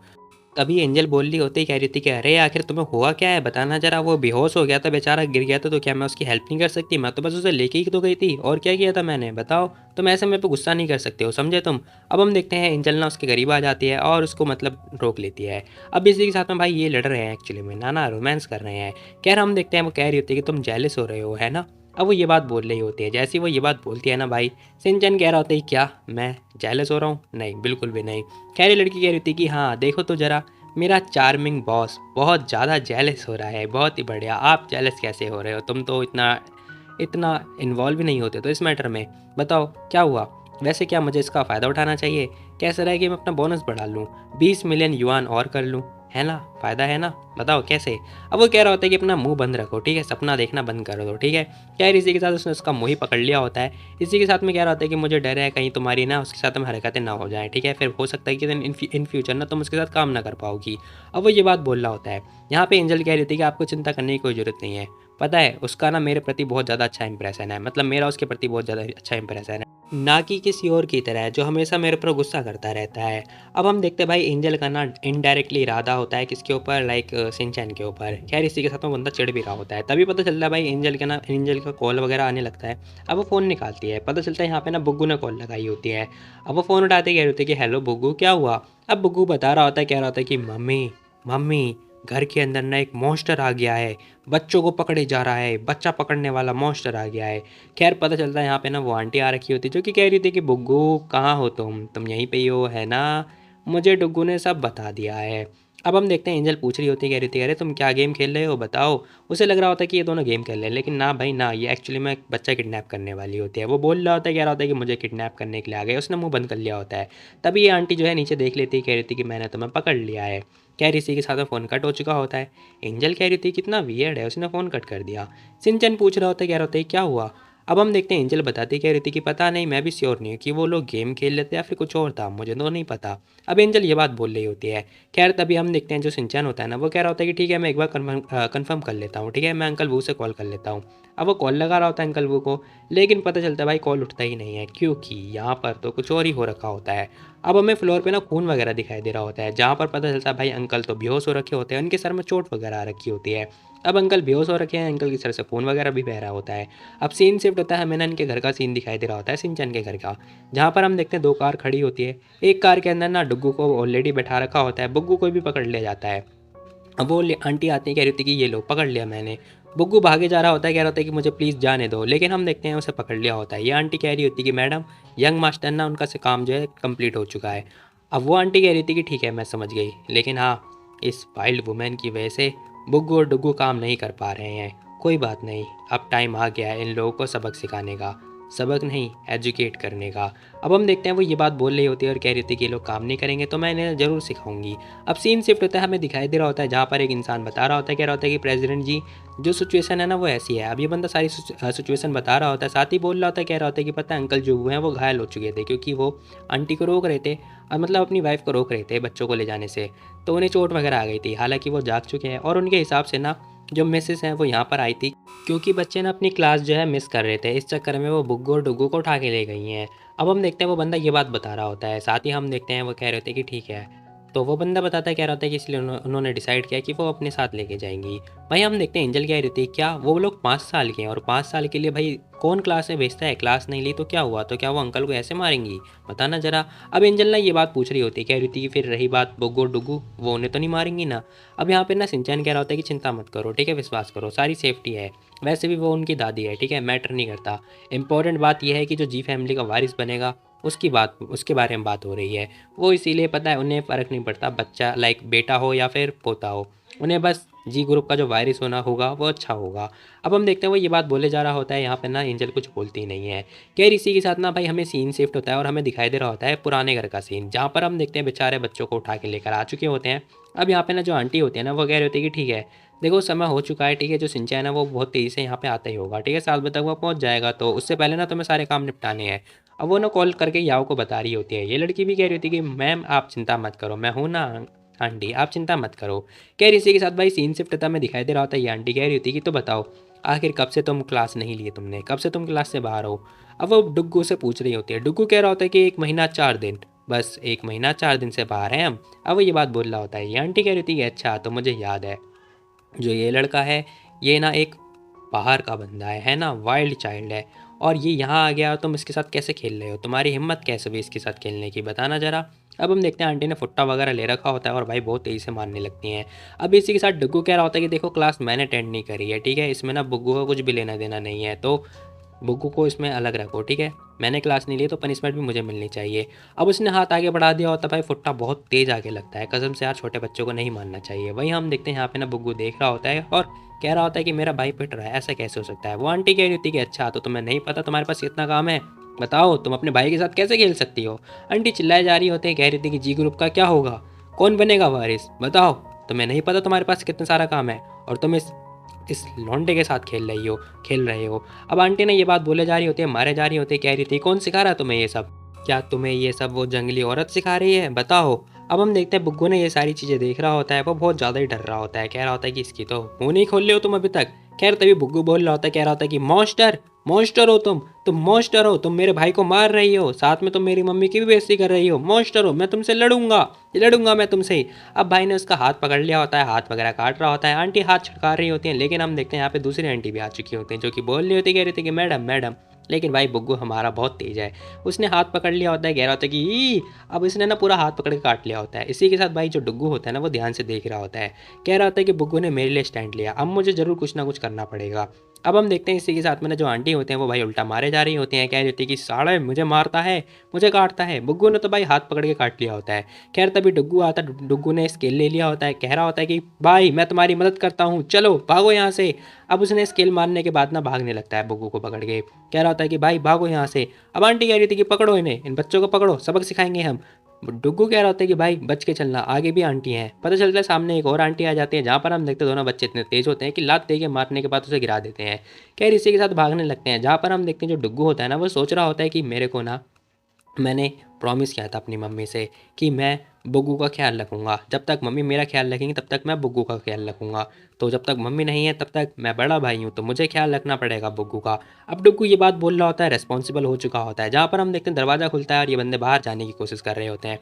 तभी एंजल बोल रही होती, कह रही थी कि अरे आखिर तुम्हें हुआ क्या है, बताना जरा। वो बेहोश हो गया था बेचारा, गिर गया था, तो क्या मैं उसकी हेल्प नहीं कर सकती, मैं तो बस उसे लेके ही तो गई थी, और क्या किया था मैंने, बताओ। तुम ऐसे मेरे पे गुस्सा नहीं कर सकते हो, समझे तुम। अब हम देखते हैं एंजल ना उसके करीब आ जाती है और उसको मतलब रोक लेती है। अब इसी के साथ में भाई ये लड़ रहे हैं एक्चुअली में ना रोमांस कर रहे हैं। खैर हम देखते हैं वो कह रही होती है कि तुम जेलस हो रहे हो, है ना। अब वो ये बात बोल रही होती है। जैसे ही वो ये बात बोलती है ना भाई, सिंचन कह रहा होता है क्या मैं जेलस हो रहा हूँ, नहीं बिल्कुल भी नहीं। खैर ये लड़की कह रही होती है कि हाँ देखो तो जरा, मेरा चार्मिंग बॉस बहुत ज़्यादा जेलस हो रहा है, बहुत ही बढ़िया। आप जेलस कैसे हो रहे हो, तुम तो इतना इतना इन्वॉल्व भी नहीं होते तो इस मैटर में, बताओ क्या हुआ। वैसे क्या मुझे इसका फ़ायदा उठाना चाहिए, कैसा रहा कि मैं अपना बोनस बढ़ा लूँ, 20 मिलियन युआन और कर लूँ, है ना, फ़ायदा है ना, बताओ कैसे। अब वो कह रहा होता है कि अपना मुंह बंद रखो, ठीक है, सपना देखना बंद कर दो, ठीक है। खैर इसी के साथ उसने उसका मुंह ही पकड़ लिया होता है। इसी के साथ में कह रहा होता है कि मुझे डर है कहीं तुम्हारी ना उसके साथ में हरकतें ना हो जाएं, ठीक है, फिर हो सकता है कि इन फ्यूचर ना तुम उसके साथ काम ना कर पाओगी। अब वो ये बात बोल रहा होता है। यहाँ पे एंजल कह रही थी कि आपको चिंता करने की कोई ज़रूरत नहीं है, पता है उसका ना मेरे प्रति बहुत ज़्यादा अच्छा इंप्रेशन है, मतलब मेरा उसके प्रति बहुत ज़्यादा अच्छा इंप्रेशन है, ना कि किसी और की तरह जो हमेशा मेरे पर गुस्सा करता रहता है। अब हम देखते हैं भाई एंजल का ना इनडायरेक्टली इरादा होता है किसके ऊपर, लाइक सिंचैन के ऊपर। खैर इसी के साथ में बंदा चिढ़ भी रहा होता है। तभी पता चलता है भाई एंजल का कॉल वगैरह आने लगता है। अब वो फ़ोन निकालती है, पता चलता है यहाँ पे ना बुग्गू ने कॉल लगाई होती है। अब वो फ़ोन उठाते कह रही होती है कि हेलो बुग्गू क्या हुआ। अब बुग्गू बता रहा होता है, कह रहा होता है कि मम्मी मम्मी घर के अंदर ना एक मॉन्स्टर आ गया है, बच्चों को पकड़े जा रहा है, बच्चा पकड़ने वाला मॉन्स्टर आ गया है। खैर पता चलता है यहाँ पे ना वो आंटी आ रखी होती है जो कि कह रही थी कि बुग्गू कहाँ हो तुम यहीं पे ही हो, है ना, मुझे डुग्गू ने सब बता दिया है। अब हम देखते हैं एंजल पूछ रही होती है, कह रही थी अरे तुम क्या गेम खेल रहे हो, बताओ। उसे लग रहा होता है कि ये दोनों गेम खेल रहे हैं, लेकिन ना भाई ना, ये एक्चुअली में एक बच्चा किडनैप करने वाली होती है। वो बोल रहा होता है, कह रहा होता है कि मुझे किडनैप करने के लिए आ गए, उसने मुंह बंद कर लिया होता है। तभी ये आंटी जो है नीचे देख लेती है, कह रही थी कि मैंने तुम्हें पकड़ लिया है। खैर इसी के साथ में फ़ोन कट हो चुका होता है। एंजल कह रही थी कितना वियर्ड है, उसने फ़ोन कट कर दिया। सिंचन पूछ रहा होता है, कह रहा होता है क्या हुआ। अब हम देखते हैं एंजल बताती कह रही थी कि पता नहीं, मैं भी श्योर नहीं हूँ कि वो लोग गेम खेल लेते या फिर कुछ और था, मुझे तो नहीं पता। अब एंजल ये बात बोल रही होती है। खैर तभी हम देखते हैं जो सिंचन होता है ना वो कह रहा होता है कि ठीक है मैं एक बार कन्फर्म कर लेता हूँ, ठीक है मैं अंकल वो से कॉल कर लेता हूँ। अब वो कॉल लगा रहा होता है अंकल वो को, लेकिन पता चलता है भाई कॉल उठता ही नहीं है, क्योंकि यहाँ पर तो कुछ और ही हो रखा होता है। अब हमें फ्लोर पे ना खून वगैरह दिखाई दे रहा होता है, जहाँ पर पता चलता है भाई अंकल तो बेहोश हो रखे होते हैं, उनके सर में चोट वगैरह आ रखी होती है। अब अंकल बेहोश हो रखे हैं, अंकल के सर से खून वगैरह भी बह रहा होता है। अब सीन शिफ्ट होता है, हमें ना इनके घर का सीन दिखाई दे रहा होता है, सिंचन के घर का, जहाँ पर हम देखते हैं 2 कार खड़ी होती है। एक कार के अंदर ना डुग्गू को ऑलरेडी बैठा रखा होता है, बुग्गू को भी पकड़ लिया जाता है। अब वो आंटी आती है, कह रही होती है कि ये लो पकड़ लिया मैंने। बुग्गू भागे जा रहा होता है, कह रहा होता है कि मुझे प्लीज़ जाने दो, लेकिन हम देखते हैं उसे पकड़ लिया होता है। ये आंटी कह रही होती है कि मैडम यंग मास्टर ना उनका से काम जो है कंप्लीट हो चुका है, अब वो आंटी कह रही थी कि ठीक है मैं समझ गई, लेकिन हाँ इस वाइल्ड वुमेन की वजह से बुग्गू और डुग्गू काम नहीं कर पा रहे हैं। कोई बात नहीं, अब टाइम आ गया है इन लोगों को सबक सिखाने का, सबक नहीं एजुकेट करने का। अब हम देखते हैं वो ये बात बोल रही होती है और कह रही थी कि ये लोग काम नहीं करेंगे तो मैं इन्हें ज़रूर सिखाऊंगी। अब सीन शिफ्ट होता है, हमें दिखाई दे रहा होता है जहाँ पर एक इंसान बता रहा होता है, कह रहा होता है कि प्रेसिडेंट जी जो सिचुएशन है ना वो ऐसी है। अब ये बंदा सारी सिचुएशन बता रहा होता है, साथ ही बोल रहा होता है, कह रहा होता है कि पता है अंकल जो हुए हैं वो घायल हो चुके थे क्योंकि वो आंटी को रोक रहे थे, और मतलब अपनी वाइफ को रोक रहे थे बच्चों को ले जाने से, तो उन्हें चोट वगैरह आ गई थी। हालांकि वो जाग चुके हैं और उनके हिसाब से ना जो मिसेस हैं वो यहाँ पर आई थी क्योंकि बच्चे ना अपनी क्लास जो है मिस कर रहे थे, इस चक्कर में वो बुग्गू और डुग्गू को उठा के ले गई हैं। अब हम देखते हैं वो बंदा ये बात बता रहा होता है, साथ ही हम देखते हैं वो कह रहे होते हैं कि ठीक है। तो वो बंदा बताता है, कह रहा होता है कि इसलिए उन्होंने डिसाइड किया कि वो अपने साथ लेके जाएंगी। भाई हम देखते हैं एंजल कह रही थी क्या वो लोग 5 साल के हैं, और 5 साल के लिए भाई कौन क्लास में भेजता है, क्लास नहीं ली तो क्या हुआ, तो क्या वो अंकल को ऐसे मारेंगी, बताना जरा। अब एंजल ना ये बात पूछ रही होती है, कह रही थी कि फिर रही बात बुग्गू और डुग्गू, वो उन्हें तो नहीं मारेंगी ना। अब यहाँ पे ना सिंचैन कह रहा होता है कि चिंता मत करो, ठीक है विश्वास करो, सारी सेफ्टी है। वैसे भी वो उनकी दादी है, ठीक है मैटर नहीं करता। इंपॉर्टेंट बात यह है कि जो जी फैमिली का वारिस बनेगा उसके बारे में बात हो रही है। वो इसीलिए पता है उन्हें फ़र्क नहीं पड़ता बच्चा लाइक बेटा हो या फिर पोता हो, उन्हें बस जी ग्रुप का जो वारिस होना होगा वो अच्छा होगा। अब हम देखते हैं वो ये बात बोले जा रहा होता है, यहाँ पे ना एंजल कुछ बोलती नहीं है। खैर इसी के साथ ना भाई हमें सीन शिफ्ट होता है और हमें दिखाई दे रहा होता है पुराने घर का सीन, जहाँ पर हम देखते हैं बेचारे बच्चों को उठा के लेकर आ चुके होते हैं। अब यहाँ पे ना जो आंटी होती है ना वो कह रही होती है कि ठीक है देखो समय हो चुका है, ठीक है जो सिंचैन है वो बहुत तेज़ी से यहाँ पे आता ही होगा, ठीक है 7 बजे तक वो पहुँच जाएगा, तो उससे पहले ना तुम्हें सारे काम निपटाने हैं। अब वो ना कॉल करके याओ को बता रही होती है, ये लड़की भी कह रही होती है कि मैम आप चिंता मत करो, मैं हूँ ना आंटी, आप चिंता मत करो। कह इसी के साथ भाई सीन शिफ्ट होता में दिखाई दे रहा होता है, ये आंटी कह रही होती है कि तो बताओ आखिर कब से तुम क्लास नहीं लिए, तुमने कब से तुम क्लास से बाहर हो। अब वो डुग्गू से पूछ रही होती है, डुग्गू कह रहा होता है कि 1 महीना 4 दिन, बस 1 महीना 4 दिन से बाहर हैं हम। अब वो ये बात बोल रहा होता है, ये आंटी कह रही थी अच्छा तो मुझे याद है जो ये लड़का है ये ना एक बाहर का बंदा है ना वाइल्ड चाइल्ड है, और ये यहाँ आ गया, तुम इसके साथ कैसे खेल रहे हो, तुम्हारी हिम्मत कैसे हुई इसके साथ खेलने की, बताना जरा। अब हम देखते हैं आंटी ने फुट्टा वगैरह ले रखा होता है और भाई बहुत तेज़ी से मारने लगती हैं। अब इसी के साथ डुग्गू कह रहा होता है कि देखो क्लास मैंने अटेंड नहीं करी है, ठीक है इसमें ना बुग्गू का कुछ भी लेना देना नहीं है, तो बुग्गू को इसमें अलग रखो, ठीक है मैंने क्लास नहीं ली तो पनिशमेंट भी मुझे मिलनी चाहिए। अब उसने हाथ आगे बढ़ा दिया होता भाई फुट्टा बहुत तेज़ आगे लगता है, कसम से यार छोटे बच्चों को नहीं मानना चाहिए। वहीं हम देखते हैं यहाँ पे ना बुग्गू देख रहा होता है और कह रहा होता है कि मेरा भाई पिट रहा है, ऐसा कैसे हो सकता है। वो आंटी कह रही होती है कि अच्छा तो तुम्हें नहीं पता तुम्हारे पास कितना काम है, बताओ तुम अपने भाई के साथ कैसे खेल सकती हो। आंटी चिल्लाए जा रही होते हैं, कह रही थी कि जी ग्रुप का क्या होगा, कौन बनेगा वारिस, बताओ तुम्हें नहीं पता तुम्हारे पास कितना सारा काम है, और तुम इस लौंडे के साथ खेल रहे हो। अब आंटी ने ये बात बोले जा रही होती है, मारे जा रही होती है, कह रही थी कौन सिखा रहा है तुम्हें ये सब, क्या तुम्हें ये सब वो जंगली औरत सिखा रही है, बताओ। अब हम देखते हैं बुग्गू ने ये सारी चीज़ें देख रहा होता है, वो बहुत ज़्यादा ही डर रहा होता है, कह रहा होता है कि इसकी तो मुँह नहीं खोल रहे हो तुम अभी तक। खैर तभी बुग्गू बोल रहा होता है, कह रहा होता है कि मॉन्स्टर मॉन्स्टर हो तुम मॉन्स्टर हो, तुम मेरे भाई को मार रही हो, साथ में तुम मेरी मम्मी की भी बेइज्जती कर रही हो, मॉन्स्टर हो, मैं तुमसे लड़ूंगा मैं तुमसे। अब भाई ने उसका हाथ पकड़ लिया होता है, हाथ वगैरह काट रहा होता है, आंटी हाथ छटका रही होती हैं, लेकिन हम देखते हैं यहाँ पे दूसरी आंटी भी आ चुकी होती हैं जो कि बोल रही होती कह रही थी कि मैडम मैडम, लेकिन भाई बुग्गू हमारा बहुत तेज है, उसने हाथ पकड़ लिया होता है, कह रहा होता है कि ई। अब इसने ना पूरा हाथ पकड़ के काट लिया होता है। इसी के साथ भाई जो डुग्गू होता है ना वो ध्यान से देख रहा होता है, कह रहा होता है कि बुग्गू ने मेरे लिए स्टैंड लिया, अब मुझे ज़रूर कुछ ना कुछ करना पड़ेगा। अब हम देखते हैं इसी के साथ में ना जो आंटी होते हैं वो भाई उल्टा मारे जा रही होती हैं, कह रही होती है कि साले मुझे मारता है मुझे काटता है। बुग्गू ने तो भाई हाथ पकड़ के काट लिया होता है। खैर तभी डुग्गू आता, डुग्गू ने स्केल ले लिया होता है, कह रहा होता है कि भाई मैं तुम्हारी मदद करता हूँ, चलो भागो यहाँ से। अब उसने स्केल मारने के बाद ना भागने लगता है बुग्गू को पकड़ के, कह रहा होता है कि भाई भागो यहाँ से। अब आंटी कह रही थी कि पकड़ो इन्हें, इन बच्चों को पकड़ो, सबक सिखाएंगे हम। डुग्गू कह रहा होता है कि भाई बच के चलना, आगे भी आंटी हैं। पता चलता है सामने एक और आंटी आ जाती है, जहाँ पर हम देखते हैं दोनों बच्चे इतने तेज होते हैं कि लात दे के मारने के बाद उसे गिरा देते हैं। खैर इसी के साथ भागने लगते हैं, जहाँ पर हम देखते हैं जो डुग्गू होता है ना वो सोच रहा होता है कि मेरे को ना मैंने प्रॉमिस किया था अपनी मम्मी से कि मैं बुग्गू का ख्याल रखूँगा, जब तक मम्मी मेरा ख्याल रखेंगी तब तक मैं बुग्गू का ख्याल रखूँगा, तो जब तक मम्मी नहीं है तब तक मैं बड़ा भाई हूँ तो मुझे ख्याल रखना पड़ेगा बुग्गू का। अब डुग्गू ये बात बोल रहा होता है, रिस्पॉन्सिबल हो चुका होता है, जहाँ पर हम देखते हैं दरवाज़ा खुलता है और ये बंदे बाहर जाने की कोशिश कर रहे होते हैं।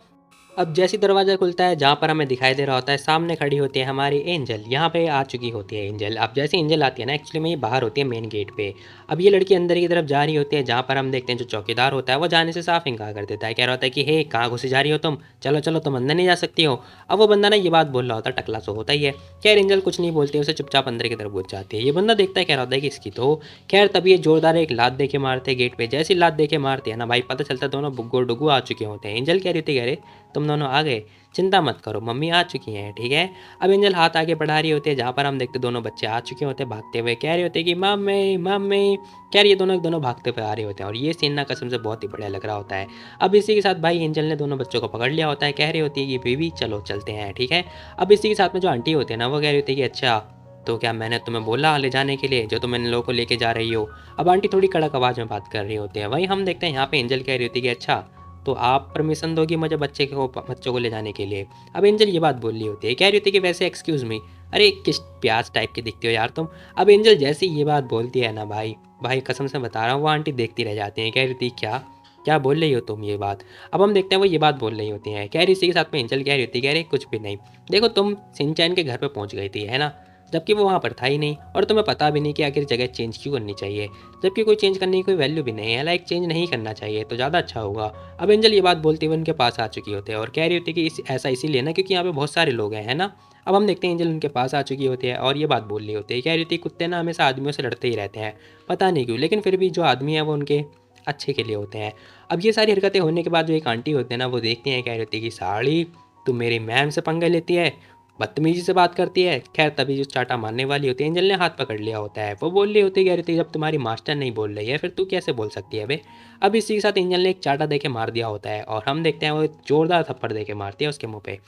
अब जैसे दरवाज़ा खुलता है जहाँ पर हमें दिखाई दे रहा होता है सामने खड़ी होती है हमारी एंजल, यहाँ पे आ चुकी होती है एंजल। अब जैसे एंजल आती है ना एक्चुअली में ये बाहर होती है मेन गेट पे। अब ये लड़की अंदर की तरफ जा रही होती है, जहाँ पर हम देखते हैं जो चौकीदार होता है वो जाने से साफ इनकार कर देता है, कह रहा होता है कि हे कहाँ घुसी जा रही हो तुम, चलो चलो तुम अंदर नहीं जा सकती हो। अब वो बंदा ना ये बात बोल रहा होता है, टकला सो होता ही है। खैर एंजल कुछ नहीं बोलती है, उसे चुपचाप अंदर की तरफ घुस जाती है। ये बंदा देखता है, कह रहा होता है कि इसकी तो। खैर तभी ये जोरदार एक लात दे के मारते हैं गेट पे, जैसी लात दे के मारते हैं ना भाई पता चलता है दोनों बुग्गू और डुग्गू आ चुके होते हैं। एंजल कह रही थी, कह रहे तुम तुम दोनों आ गए, चिंता मत करो, मम्मी आ चुकी हैं, ठीक है। अब एंजल हाथ आगे बढ़ा रही होती है, जहाँ पर हम देखते दोनों बच्चे आ चुके होते हैं भागते हुए, कह रहे होते हैं कि मम्मी मम्मी। कह रही है, दोनों भागते हुए आ रहे होते हैं और ये सीन ना कसम से बहुत ही बढ़िया लग रहा होता है। अब इसी के साथ भाई एंजल ने दोनों बच्चों को पकड़ लिया होता है, कह रही होती है कि बेबी चलो चलते हैं, ठीक है। अब इसी के साथ में जो आंटी होती है ना, वो कह रही होती है कि अच्छा, तो क्या मैंने तुम्हें बोला ले जाने के लिए, जो तुम इन लोगों को लेके जा रही हो। अब आंटी थोड़ी कड़क आवाज़ में बात कर रही होती है। वहीं हम देखते हैं यहाँ पे एंजल कह रही होती है कि अच्छा, तो आप परमिशन दोगी मुझे बच्चों को ले जाने के लिए। अब एंजल ये बात बोल रही होती है, कह रही होती है कि वैसे एक्सक्यूज़ मी, अरे किस प्याज टाइप के दिखते हो यार तुम। अब एंजल जैसे ही ये बात बोलती है ना भाई, कसम से बता रहा हूँ, वो आंटी देखती रह जाती हैं, कह रही थी क्या क्या बोल रही हो तुम ये बात। अब हम देखते हैं वो ये बात बोल रही होती हैं, कह रही इसी के साथ में एंजल कह रही होती है, कह रही कुछ भी नहीं, देखो तुम सिंचैन के घर पे पहुंच गई थी, है ना, जबकि वो वहाँ पर था ही नहीं, और तुम्हें पता भी नहीं कि आखिर जगह चेंज क्यों करनी चाहिए, जबकि कोई चेंज करने की कोई वैल्यू भी नहीं है, लाइक चेंज नहीं करना चाहिए तो ज़्यादा अच्छा होगा। अब एंजल ये बात बोलते हुए उनके पास आ चुकी होती है और कह रही होती है कि ऐसा इसीलिए ना क्योंकि यहाँ पे बहुत सारे लोग हैं, है ना। अब हम देखते हैं एंजल उनके पास आ चुकी होती है और ये बात बोल रही होती है, कह रही होती है कुत्ते ना हमेशा आदमियों से लड़ते ही रहते हैं, पता नहीं क्यों, लेकिन फिर भी जो आदमी है वो उनके अच्छे के लिए होते हैं। अब ये सारी हरकतें होने के बाद जो एक आंटी होते हैं ना, वो देखती हैं, कह रही होती है कि साड़ी तू मेरी मैम से पंगे लेती है, बदतमीजी से बात करती है। खैर तभी जो चाटा मारने वाली होती है, एंजल ने हाथ पकड़ लिया होता है, वो बोल रही होती है, कह रही थी जब तुम्हारी मास्टर नहीं बोल रही है फिर तू कैसे बोल सकती है बे। अब इसी के साथ एंजल ने एक चाटा दे के मार दिया होता है और हम देखते हैं वो जोरदार थप्पड़ दे के मारती है उसके मुंह पे।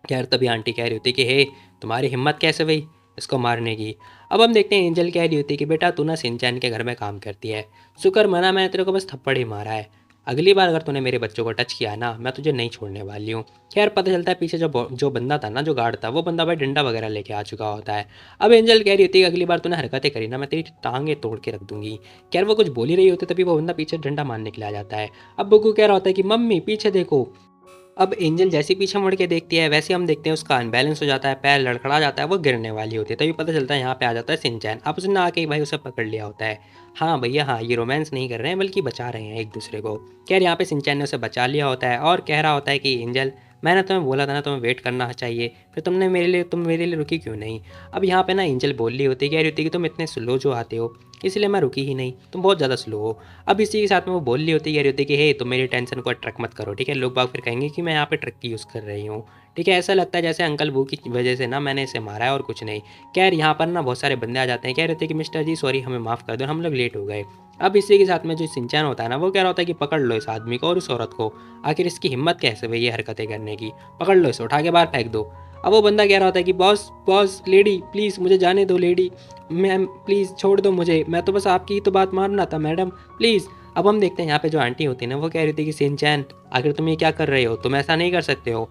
खैर तभी आंटी कह रही होती है कि हे, तुम्हारी हिम्मत कैसे हुई इसको मारने की। अब हम देखते हैं एंजल कह रही होती है कि बेटा तू ना सिंचैन के घर में काम करती है, शुक्र मना मैंने तेरे को बस थप्पड़ ही मारा है, अगली बार अगर तूने मेरे बच्चों को टच किया ना, मैं तुझे नहीं छोड़ने वाली हूँ। खैर पता चलता है पीछे जो बंदा था ना, जो गार्ड था, वो बंदा भाई डंडा वगैरह लेके आ चुका होता है। अब एंजल कह रही होती है अगली बार तूने हरकतें करी ना, मैं तेरी टांगे तोड़ के रख दूंगी। खैर वो कुछ बोल ही रही होती तभी वो बंदा पीछे डंडा मारने के लिए आ जाता है। अब बुग्गू कह रहा होता है कि मम्मी पीछे देखो। अब एंजल जैसे पीछे मुड़ के देखती है, वैसे हम देखते हैं उसका अनबैलेंस हो जाता है, पैर लड़खड़ा जाता है, वो गिरने वाली होती है, तभी पता चलता है यहाँ पे आ जाता है सिंचैन। अब उसने आके भाई उसे पकड़ लिया होता है। हाँ भैया हाँ, ये रोमांस नहीं कर रहे हैं बल्कि बचा रहे हैं एक दूसरे को। खैर यहाँ पे सिंचैन ने उसे बचा लिया होता है और कह रहा होता है कि एंजल, मैंने तुम्हें बोला था ना तुम्हें वेट करना चाहिए, फिर तुम मेरे लिए रुकी क्यों नहीं। अब यहाँ पे ना एंजल बोल रही होती है, कह रही होती है कि तुम इतने स्लो जो आते हो इसलिए मैं रुकी ही नहीं, तुम बहुत ज़्यादा स्लो हो। अब इसी के साथ में वो बोल रही होती है, कह रही होती है कि हे तुम मेरी टेंशन को ट्रक मत करो, ठीक है, लोग बाग फिर कहेंगे कि मैं यहाँ पे ट्रक की यूज़ कर रही हूँ, ठीक है, ऐसा लगता है जैसे अंकल वो की वजह से ना मैंने इसे मारा है और कुछ नहीं। खैर यहाँ पर ना बहुत सारे बंदे आ जाते हैं, कह रहे थे कि मिस्टर जी सॉरी हमें माफ़ कर दो, हम लोग लेट हो गए। अब इसी के साथ में जो सिंचैन होता है ना, वो कह रहा होता है कि पकड़ लो इस आदमी को और उस औरत को, आखिर इसकी हिम्मत कैसे हुई ये हरकतें करने की, पकड़ लो इसे, उठा के बाहर फेंक दो। अब वो बंदा कह रहा होता है कि बॉस बॉस लेडी प्लीज़ मुझे जाने दो, लेडी मैम प्लीज़ छोड़ दो मुझे, मैं तो बस आपकी ही तो बात मान रहा था मैडम प्लीज़। अब हम देखते हैं यहाँ पे जो आंटी होती है ना, वो कह रही थी कि सिंचैन आखिर तुम ये क्या कर रहे हो, तुम ऐसा नहीं कर सकते हो।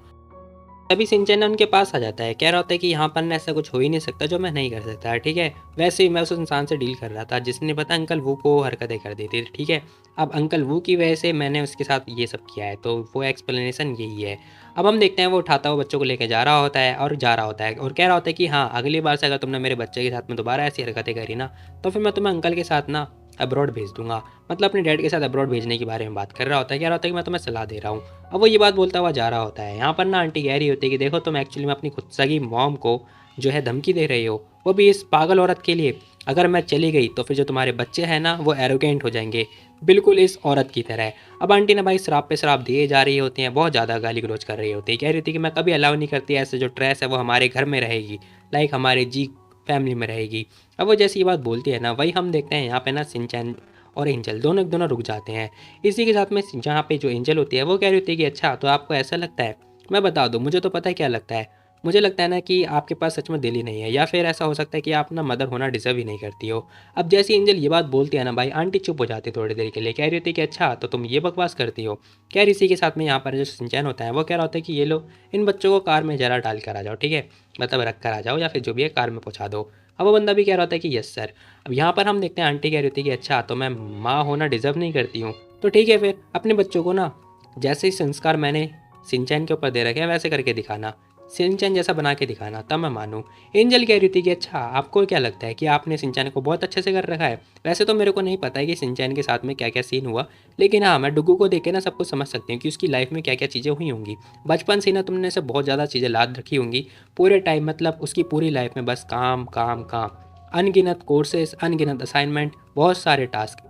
तभी सिंचैन उनके पास आ जाता है, कह रहा होता है कि यहाँ पर ना ऐसा कुछ हो ही नहीं सकता जो मैं नहीं कर सकता, ठीक है। वैसे ही मैं उस इंसान से डील कर रहा था जिसने पता अंकल वू को हरकतें कर दी थी, ठीक है। अब अंकल वू की वजह से मैंने उसके साथ ये सब किया है, तो वो एक्सप्लेनेशन यही है। अब हम देखते हैं वो उठाता हुआ बच्चों को लेकर जा रहा होता है और जा रहा होता है और कह रहा होता है कि हाँ अगली बार से अगर तुमने मेरे बच्चे के साथ में दोबारा ऐसी हरकतें करी ना, तो फिर मैं तुम्हें अंकल के साथ ना अब्रॉड भेज दूंगा, मतलब अपने डैड के साथ अब्रॉड भेजने के बारे में बात कर रहा होता है, कह रहा होता है कि मैं तुम्हें सलाह दे रहा हूँ। अब वो ये बात बोलता हुआ जा रहा होता है। यहाँ पर ना आंटी कह रही होती है कि देखो तुम एक्चुअली में अपनी खुद सगी मॉम को जो है धमकी दे रही हो, वो भी इस पागल औरत के लिए। अगर मैं चली गई तो फिर जो तुम्हारे बच्चे हैं ना वो एरोगेंट हो जाएंगे, बिल्कुल इस औरत की तरह। अब आंटी ने भाई शराब पे शराब दिए जा रही होती हैं, बहुत ज़्यादा गाली गलौज कर रही होती है, कह रही थी कि मैं कभी अलाउ नहीं करती ऐसे जो ड्रेस है वो हमारे घर में रहेगी, लाइक हमारे जी फैमिली में रहेगी। अब वो जैसी ये बात बोलती है ना, वही हम देखते हैं यहाँ पे ना सिंचैन और एंजल दोनों रुक जाते हैं। इसी के साथ में जहाँ पे जो एंजल होती है वो कह रही होती है कि अच्छा तो आपको ऐसा लगता है, मैं बता दूँ मुझे तो पता है क्या लगता है, मुझे लगता है ना कि आपके पास सच में दिल ही नहीं है, या फिर ऐसा हो सकता है कि आप ना मदर होना डिजर्व ही नहीं करती हो। अब जैसे एंजल ये बात बोलती है ना भाई, आंटी चुप हो जाती है थोड़ी देर के लिए, कह रही होती है कि अच्छा तो तुम ये बकवास करती हो। कह रही इसी के साथ में यहाँ पर जो सिंचैन होता है वो कह रहा होता है कि ये लो इन बच्चों को कार में जरा डाल कर आ जाओ, ठीक है, मतलब रख कर आ जाओ या फिर जो भी है कार में पहुँचा दो। अब वो बंदा भी कह रहा होता है कि यस सर। अब यहाँ पर हम देखते हैं आंटी कह रही होती है कि अच्छा तो मैं माँ होना डिजर्व नहीं करती हूँ, तो ठीक है फिर अपने बच्चों को ना जैसे ही संस्कार मैंने सिंचैन के ऊपर दे रखे हैं वैसे करके दिखाना, सिंचैन जैसा बना के दिखाना, तब मैं मानूँ। एंजल कह रही थी कि अच्छा आपको क्या लगता है कि आपने सिंचैन को बहुत अच्छे से कर रखा है, वैसे तो मेरे को नहीं पता है कि सिंचैन के साथ में क्या क्या सीन हुआ, लेकिन हाँ मैं डुग्गू को देख के ना सब कुछ समझ सकती हूँ कि उसकी लाइफ में क्या क्या चीज़ें हुई होंगी। बचपन से ना तुमने से बहुत ज़्यादा चीज़ें लाद रखी होंगी पूरे टाइम, मतलब उसकी पूरी लाइफ में बस काम काम काम, अनगिनत कोर्सेस, अनगिनत असाइनमेंट, बहुत सारे टास्क।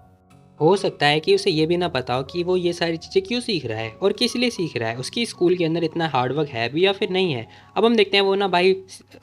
हो सकता है कि उसे ये भी ना पता हो कि वो ये सारी चीज़ें क्यों सीख रहा है और किस लिए सीख रहा है, उसकी स्कूल के अंदर इतना हार्ड वर्क है भी या फिर नहीं है। अब हम देखते हैं वो ना भाई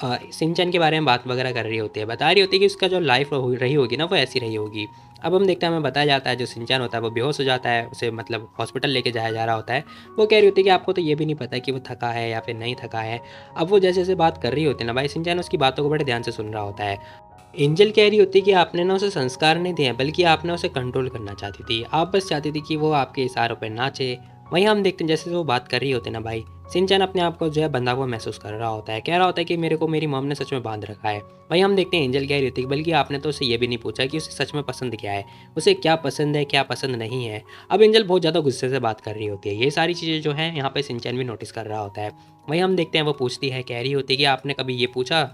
सिंचन के बारे में बात वगैरह कर रही होती है, बता रही होती है कि उसका जो लाइफ रही होगी ना वो ऐसी रही होगी। अब हम देखते हैं हमें बताया जाता है जो सिंचन होता है वो बेहोश हो जाता है, उसे मतलब हॉस्पिटल लेके जाया जा रहा होता है। वो कह रही होती है कि आपको तो ये भी नहीं पता कि वो थका है या फिर नहीं थका है। अब वो जैसे जैसे बात कर रही होती है ना भाई, सिंचन उसकी बातों को बड़े ध्यान से सुन रहा होता है। एंजल कह रही होती है कि आपने ना उसे संस्कार नहीं दिए बल्कि आपने उसे कंट्रोल करना चाहती थी। आप बस चाहती थी कि वो आपके इशारों पे नाचे। वहीं हम देखते हैं जैसे वो बात कर रही होती है ना भाई, सिंचन अपने आप को जो है बंधा हुआ महसूस कर रहा होता है, कह रहा होता है कि मेरे को मेरी मॉम ने सच में बांध रखा है। वहीं हम देखते हैं एंजल कह रही होती है बल्कि आपने तो उसे ये भी नहीं पूछा कि उसे सच में पसंद क्या है, उसे क्या पसंद है क्या पसंद नहीं है। अब एंजल बहुत ज़्यादा गुस्से से बात कर रही होती है। ये सारी चीज़ें जो हैं यहाँ पे सिंचन भी नोटिस कर रहा होता है। वहीं हम देखते हैं वो पूछती है, कह रही होती है कि आपने कभी ये पूछा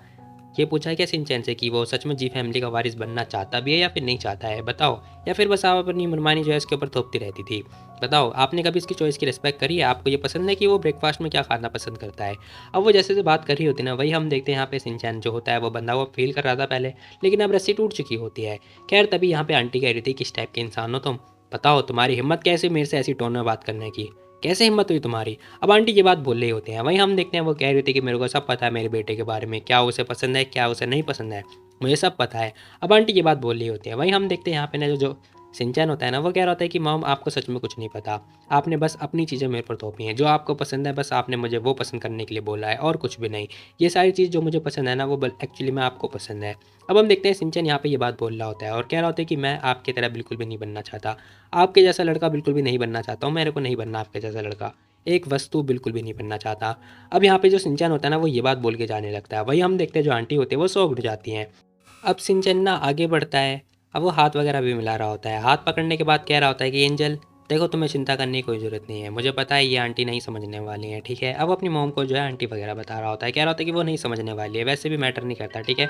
है क्या सिंचैन से कि वो सच में जी फैमिली का वारिस बनना चाहता भी है या फिर नहीं चाहता है, बताओ। या फिर बस आप अपनी मनमानी जो है इसके ऊपर थोपती रहती थी। बताओ, आपने कभी इसकी चॉइस की रिस्पेक्ट करी है? आपको ये पसंद है कि वो ब्रेकफास्ट में क्या खाना पसंद करता है? अब वो जैसे बात कर रही होती है ना, वही हम देखते हैं यहाँ पे सिंचैन जो होता है वो बंधा हुआ फील कर रहा था पहले, लेकिन अब रस्सी टूट चुकी होती है। खैर तभी यहाँ पे आंटी कह रही थी किस टाइप के इंसान हो तुम, बताओ तुम्हारी हिम्मत कैसे मेरे से ऐसी टोन में बात करने की, कैसे हिम्मत हुई तुम्हारी। अब आंटी ये बात बोल रही होती हैं। वहीं हम देखते हैं वो कह रही थी कि मेरे को सब पता है मेरे बेटे के बारे में, क्या उसे पसंद है क्या उसे नहीं पसंद है, मुझे सब पता है। अब आंटी ये बात बोल रही होती है। वहीं हम देखते हैं यहाँ पे ना जो जो सिंचैन होता है ना, वो कह रहा होता है कि मॉम आपको सच में कुछ नहीं पता, आपने बस अपनी चीज़ें मेरे पर थोपी हैं, जो आपको पसंद है बस आपने मुझे वो पसंद करने के लिए बोला है और कुछ भी नहीं। ये सारी चीज़ जो मुझे पसंद है ना वो एक्चुअली में आपको पसंद है। अब हम देखते हैं सिंचैन यहाँ पे ये बात बोल रहा होता है और कह रहा होता है कि मैं आपकी तरह बिल्कुल भी नहीं बनना चाहता, आपके जैसा लड़का बिल्कुल भी नहीं बनना चाहता हूँ, मेरे को नहीं बनना आपके जैसा लड़का, एक वस्तु बिल्कुल भी नहीं बनना चाहता। अब यहाँ पे जो सिंचैन होता है ना वो ये बात बोल के जाने लगता है। वही हम देखते हैं जो आंटी होती है वो सो उठ जाती हैं। अब सिंचन ना आगे बढ़ता है। अब वो हाथ वगैरह भी मिला रहा होता है। हाथ पकड़ने के बाद कह रहा होता है कि एंजल देखो, तुम्हें चिंता करने की कोई ज़रूरत नहीं है, मुझे पता है ये आंटी नहीं समझने वाली है, ठीक है। अब अपनी मॉम को जो है आंटी वगैरह बता रहा होता है, कह रहा होता है कि वो नहीं समझने वाली है, वैसे भी मैटर नहीं करता, ठीक है।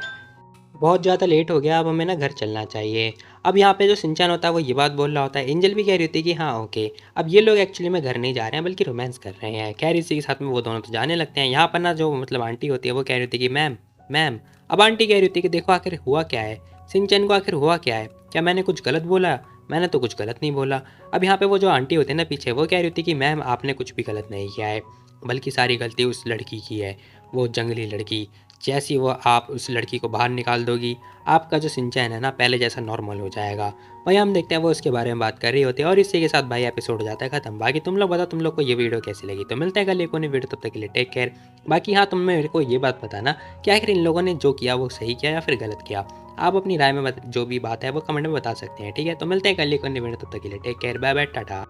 बहुत ज़्यादा लेट हो गया, अब हमें ना घर चलना चाहिए। अब यहाँ पे जो सिंचन होता है वो ये बात बोल रहा होता है। एंजल भी कह रही होती है कि हाँ ओके। अब ये लोग एक्चुअली में घर नहीं जा रहे हैं बल्कि रोमांस कर रहे हैं। खैर इसी के साथ में वो दोनों तो जाने लगते हैं। यहाँ पर ना जो मतलब आंटी होती है वो कह रही होती है कि मैम मैम। अब आंटी कह रही होती है कि देखो आखिर हुआ क्या है, सिंचन को आखिर हुआ क्या है, क्या मैंने कुछ गलत बोला? मैंने तो कुछ गलत नहीं बोला। अब यहाँ पे वो जो आंटी होती है ना पीछे, वो कह रही होती है कि मैम आपने कुछ भी गलत नहीं किया है, बल्कि सारी गलती उस लड़की की है, वो जंगली लड़की। जैसी वो आप उस लड़की को बाहर निकाल दोगी, आपका जो सिंचैन है ना पहले जैसा नॉर्मल हो जाएगा। वहीं हम देखते हैं वो उसके बारे में बात कर रही होती है और इसी के साथ भाई एपिसोड हो जाता है खत्म। बाकी तुम लोग बताओ तुम लोग को ये वीडियो कैसी लगी, तो मिलता है कल एक और नई वीडियो, तब तक के लिए टेक केयर। बाकी हाँ, तुम मेरे को ये बात बताना कि आखिर इन लोगों ने जो किया वो सही किया या फिर गलत किया। आप अपनी राय में जो भी बात है वो कमेंट में बता सकते हैं, ठीक है। तो मिलते हैं कल एक और नई वीडियो, तब तक के लिए take care, bye bye, Tata.